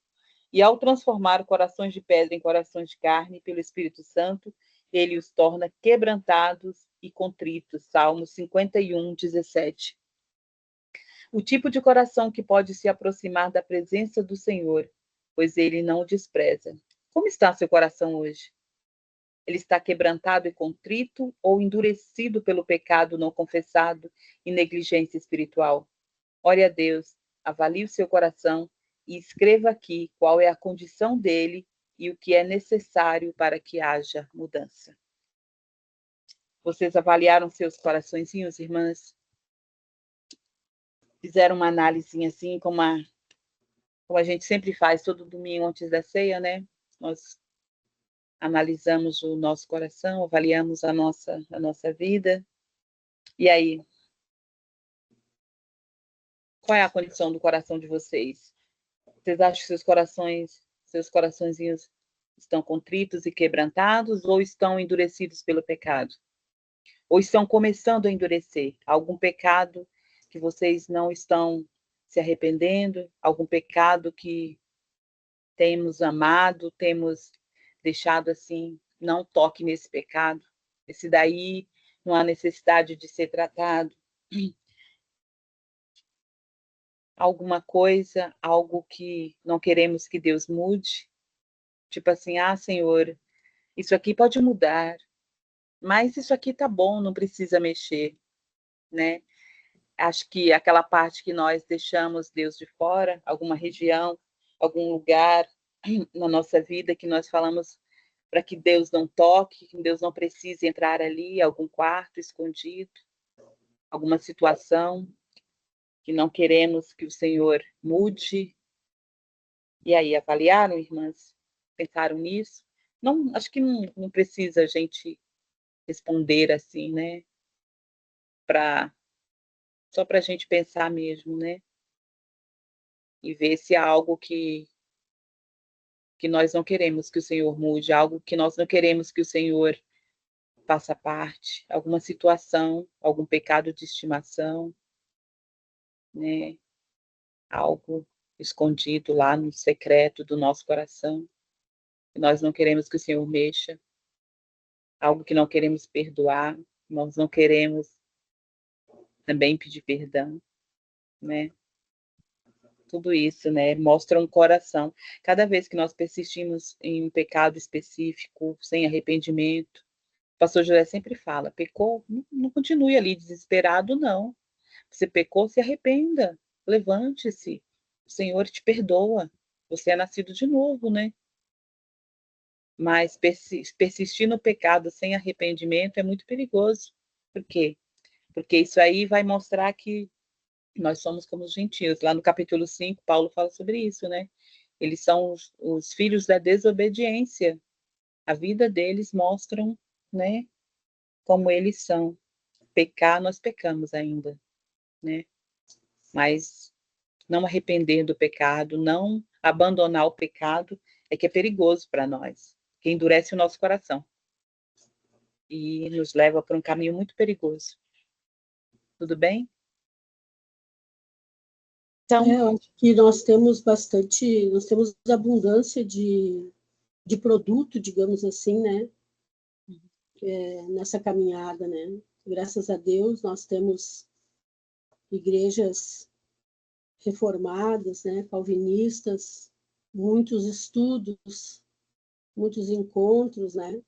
E ao transformar corações de pedra em corações de carne, pelo Espírito Santo, ele os torna quebrantados e contritos. Salmo 51, 17. O tipo de coração que pode se aproximar da presença do Senhor, pois ele não o despreza. Como está seu coração hoje? Ele está quebrantado e contrito ou endurecido pelo pecado não confessado e negligência espiritual? Ore a Deus, avalie o seu coração e escreva aqui qual é a condição dele e o que é necessário para que haja mudança. Vocês avaliaram seus coraçõezinhos, irmãs? Fizeram uma análise assim, como a gente sempre faz todo domingo antes da ceia, né? Nós analisamos o nosso coração, avaliamos a nossa vida. E aí? Qual é a condição do coração de vocês? Vocês acham que seus coraçõezinhos estão contritos e quebrantados ou estão endurecidos pelo pecado? Ou estão começando a endurecer? Algum pecado que vocês não estão se arrependendo? Algum pecado que temos amado, temos deixado assim, não toque nesse pecado? Esse daí não há necessidade de ser tratado. Alguma coisa, algo que não queremos que Deus mude? Tipo assim, Senhor, isso aqui pode mudar, mas isso aqui tá bom, não precisa mexer, né? Acho que aquela parte que nós deixamos Deus de fora, alguma região, algum lugar na nossa vida que nós falamos para que Deus não toque, que Deus não precise entrar ali, algum quarto escondido, alguma situação que não queremos que o Senhor mude. E aí, avaliaram, irmãs? Pensaram nisso? Não, acho que não precisa a gente responder assim, né? Só para a gente pensar mesmo, né? E ver se há algo que nós não queremos que o Senhor mude, algo que nós não queremos que o Senhor faça parte, alguma situação, algum pecado de estimação, né? Algo escondido lá no secreto do nosso coração, que nós não queremos que o Senhor mexa, algo que não queremos perdoar, nós não queremos também pedir perdão, né? Tudo isso, né, mostra um coração. Cada vez que nós persistimos em um pecado específico, sem arrependimento, o pastor José sempre fala, pecou, não continue ali desesperado, não. Você pecou, se arrependa, levante-se, o Senhor te perdoa, você é nascido de novo, né? Mas persistir no pecado sem arrependimento é muito perigoso. Por quê? Porque isso aí vai mostrar que nós somos como os gentios. Lá no capítulo 5, Paulo fala sobre isso, né? Eles são os filhos da desobediência. A vida deles mostram, né, como eles são. Pecar, nós pecamos ainda, né? Mas não arrepender do pecado, não abandonar o pecado, é que é perigoso para nós, que endurece o nosso coração e nos leva para um caminho muito perigoso. Tudo bem? Então,
eu acho que nós temos abundância de produto, digamos assim, né? Nessa caminhada, né? Graças a Deus, nós temos igrejas reformadas, né? Calvinistas, muitos estudos, muitos encontros, né?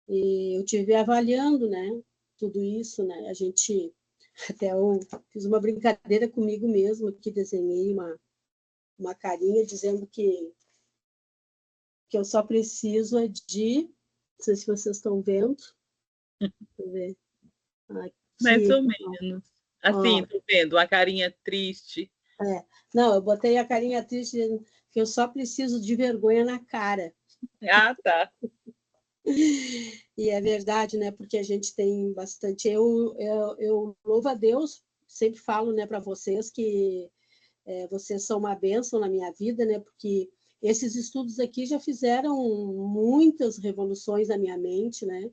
E eu tive avaliando, né? Tudo isso, né? A gente até eu fiz uma brincadeira comigo mesma, que desenhei uma carinha dizendo que eu só preciso de, não sei se vocês estão vendo, deixa eu ver. Aqui,
mais ou menos. Assim, tô vendo, uma carinha triste.
Não, eu botei a carinha triste dizendo que eu só preciso de vergonha na cara.
Tá.
E é verdade, né? Porque a gente tem bastante. Eu louvo a Deus, sempre falo, né, para vocês que vocês são uma bênção na minha vida, né? Porque esses estudos aqui já fizeram muitas revoluções na minha mente, né?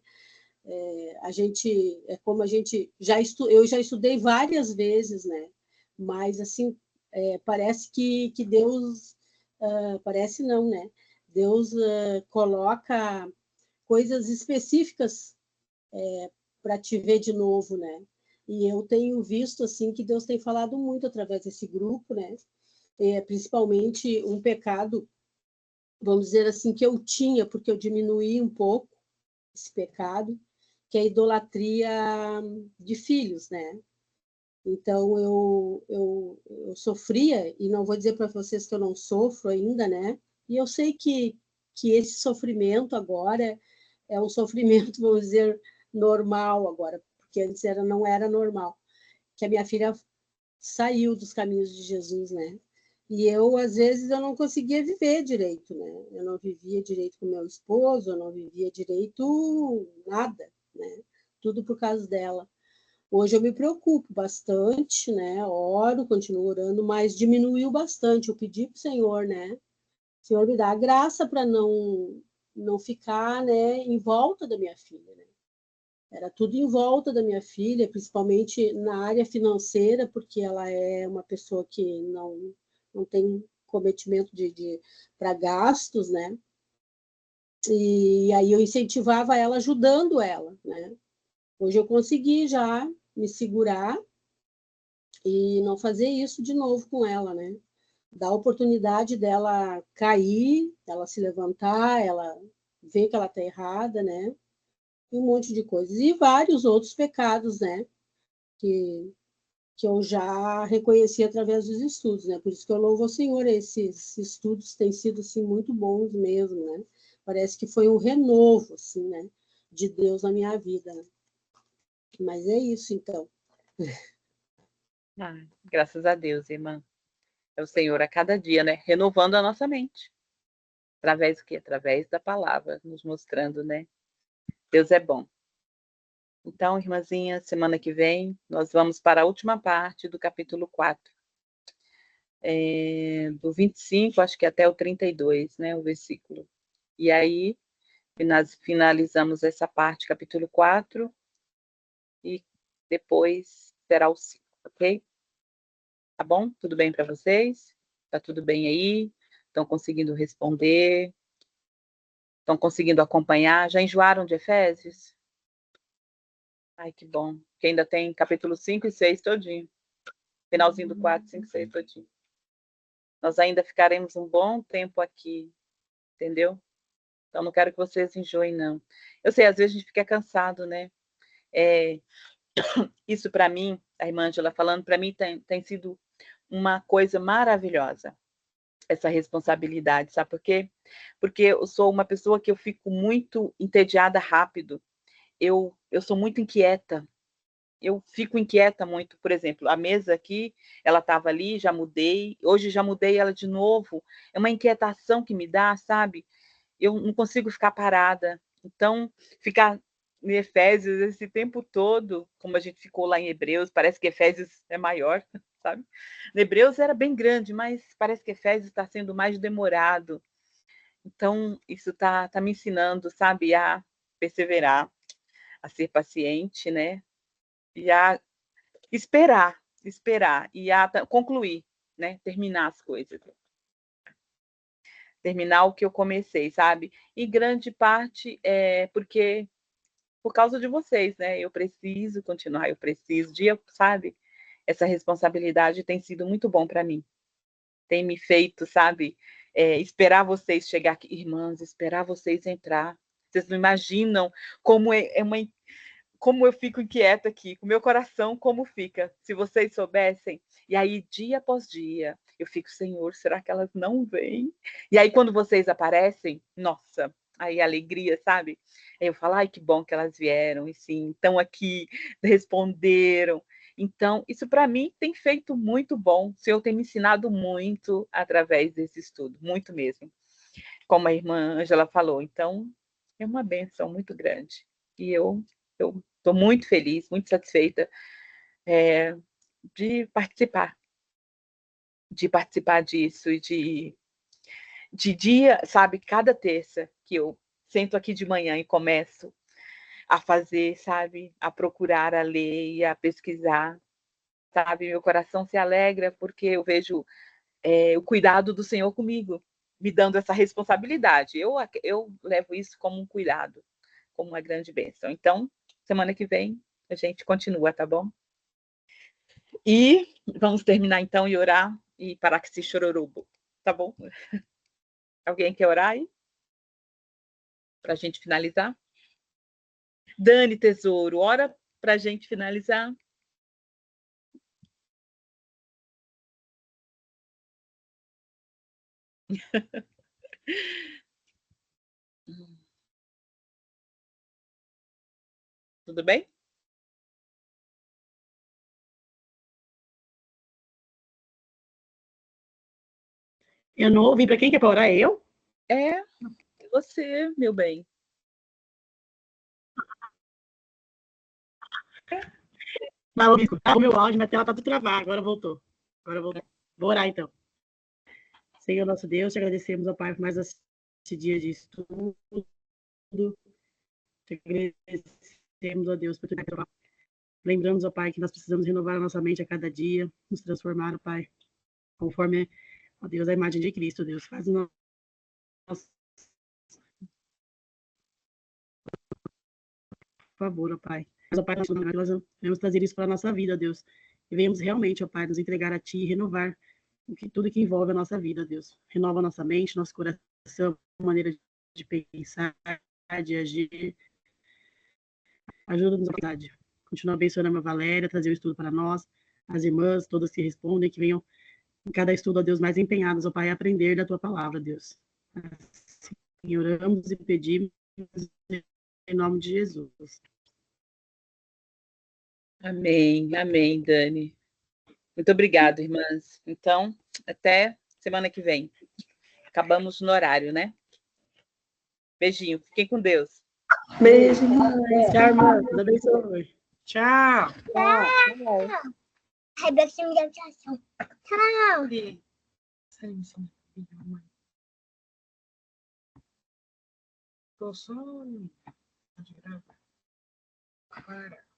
Como a gente eu já estudei várias vezes, né? Mas assim, parece que Deus, parece não, né? Deus coloca coisas específicas para te ver de novo, né? E eu tenho visto assim que Deus tem falado muito através desse grupo, né? Principalmente um pecado, vamos dizer assim, que eu tinha, porque eu diminuí um pouco esse pecado, que é a idolatria de filhos, né? Então, eu sofria, e não vou dizer para vocês que eu não sofro ainda, né? E eu sei que esse sofrimento agora é um sofrimento, vamos dizer, normal agora, porque antes não era normal. Que a minha filha saiu dos caminhos de Jesus, né? E eu, às vezes, eu não conseguia viver direito, né? Eu não vivia direito com meu esposo, eu não vivia direito nada, né? Tudo por causa dela. Hoje eu me preocupo bastante, né? Oro, continuo orando, mas diminuiu bastante. Eu pedi para o Senhor, né? Senhor, me dá a graça para não ficar, né, em volta da minha filha, né? Era tudo em volta da minha filha, principalmente na área financeira, porque ela é uma pessoa que não tem cometimento para gastos, né? E aí eu incentivava ela, ajudando ela, né? Hoje eu consegui já me segurar e não fazer isso de novo com ela, né? Dar a oportunidade dela cair, ela se levantar, ela ver que ela está errada, né? E um monte de coisas. E vários outros pecados, né? Que eu já reconheci através dos estudos, né? Por isso que eu louvo ao Senhor, esses estudos têm sido, assim, muito bons mesmo, né? Parece que foi um renovo, assim, né? De Deus na minha vida. Mas é isso, então.
Graças a Deus, irmã. É o Senhor a cada dia, né? Renovando a nossa mente. Através do quê? Através da palavra, nos mostrando, né? Deus é bom. Então, irmãzinha, semana que vem, nós vamos para a última parte do capítulo 4. Do 25, acho que até o 32, né? O versículo. E aí, nós finalizamos essa parte, capítulo 4, e depois será o 5, ok? Tá bom? Tudo bem para vocês? Tá tudo bem aí? Estão conseguindo responder? Estão conseguindo acompanhar? Já enjoaram de Efésios? Ai, que bom. Que ainda tem capítulo 5 e 6 todinho. Finalzinho do 4, 5, 6 todinho. Nós ainda ficaremos um bom tempo aqui, entendeu? Então, não quero que vocês enjoem, não. Eu sei, às vezes a gente fica cansado, né? Isso para mim, a irmã Ângela falando, para mim tem sido uma coisa maravilhosa, essa responsabilidade, sabe por quê? Porque eu sou uma pessoa que eu fico muito entediada rápido. Eu sou muito inquieta. Eu fico inquieta muito, por exemplo, a mesa aqui, ela estava ali, já mudei, hoje já mudei ela de novo. É uma inquietação que me dá, sabe? Eu não consigo ficar parada. Então, ficar em Efésios esse tempo todo, como a gente ficou lá em Hebreus, parece que Efésios é maior, sabe? No Hebreus era bem grande, mas parece que Efésios está sendo mais demorado. Então, isso tá me ensinando, sabe, a perseverar, a ser paciente, né? E a esperar e a concluir, né? Terminar as coisas. Terminar o que eu comecei, sabe? E grande parte é porque por causa de vocês, né? Eu preciso continuar, eu preciso sabe? Essa responsabilidade tem sido muito bom para mim. Tem me feito, sabe? Esperar vocês chegar aqui, irmãs, esperar vocês entrar. Vocês não imaginam como como eu fico inquieta aqui, com o meu coração como fica, se vocês soubessem. E aí, dia após dia, eu fico, Senhor, será que elas não vêm? E aí, quando vocês aparecem, nossa, aí alegria, sabe? Aí eu falo, ai, que bom que elas vieram, e sim, estão aqui, responderam. Então, isso para mim tem feito muito bom. O Senhor tem me ensinado muito através desse estudo, muito mesmo. Como a irmã Ângela falou, então, é uma bênção muito grande. E eu estou muito feliz, muito satisfeita de participar disso e de dia, sabe, cada terça que eu sento aqui de manhã e começo a fazer, sabe, a procurar, a ler e a pesquisar, sabe, meu coração se alegra porque eu vejo o cuidado do Senhor comigo, me dando essa responsabilidade. Eu levo isso como um cuidado, como uma grande bênção. Então, semana que vem a gente continua, tá bom? E vamos terminar então e orar e parar com esse chororubo, tá bom? Alguém quer orar aí? Para a gente finalizar? Dani, tesouro, ora para a gente finalizar. Tudo bem?
Eu não ouvi. Para quem que é para orar? Eu?
É, você, meu bem.
Não, o meu áudio, minha tela tá tudo travada. Agora voltou. Agora voltou. Vou orar então. Senhor nosso Deus, te agradecemos, ó Pai, por mais esse dia de estudo. Te agradecemos, ó Deus, por tudo que lembramos, ó Pai, que nós precisamos renovar a nossa mente a cada dia, nos transformar, ó Pai, conforme, ó Deus, a imagem de Cristo, Deus. Faz o nosso favor, ó Pai. Mas, ó Pai, nós vamos trazer isso para a nossa vida, Deus. E venhamos realmente, ó Pai, nos entregar a Ti e renovar tudo que envolve a nossa vida, Deus. Renova a nossa mente, nosso coração, maneira de pensar, de agir. Ajuda-nos, ó Pai. Continua abençoando a Valéria, trazer o estudo para nós, as irmãs, todas que respondem, que venham em cada estudo, ó Deus, mais empenhados, ó Pai, a aprender da Tua palavra, Deus. Assim, oramos e pedimos em nome de Jesus.
Amém, amém, Dani. Muito obrigada, irmãs. Então, até semana que vem. Acabamos no horário, né? Beijinho, fiquem com Deus.
Beijo. Tchau, irmã. Deus abençoe.
Tchau.
Tchau.
Tchau.
Sim. Tô só. Pode gravar. Para.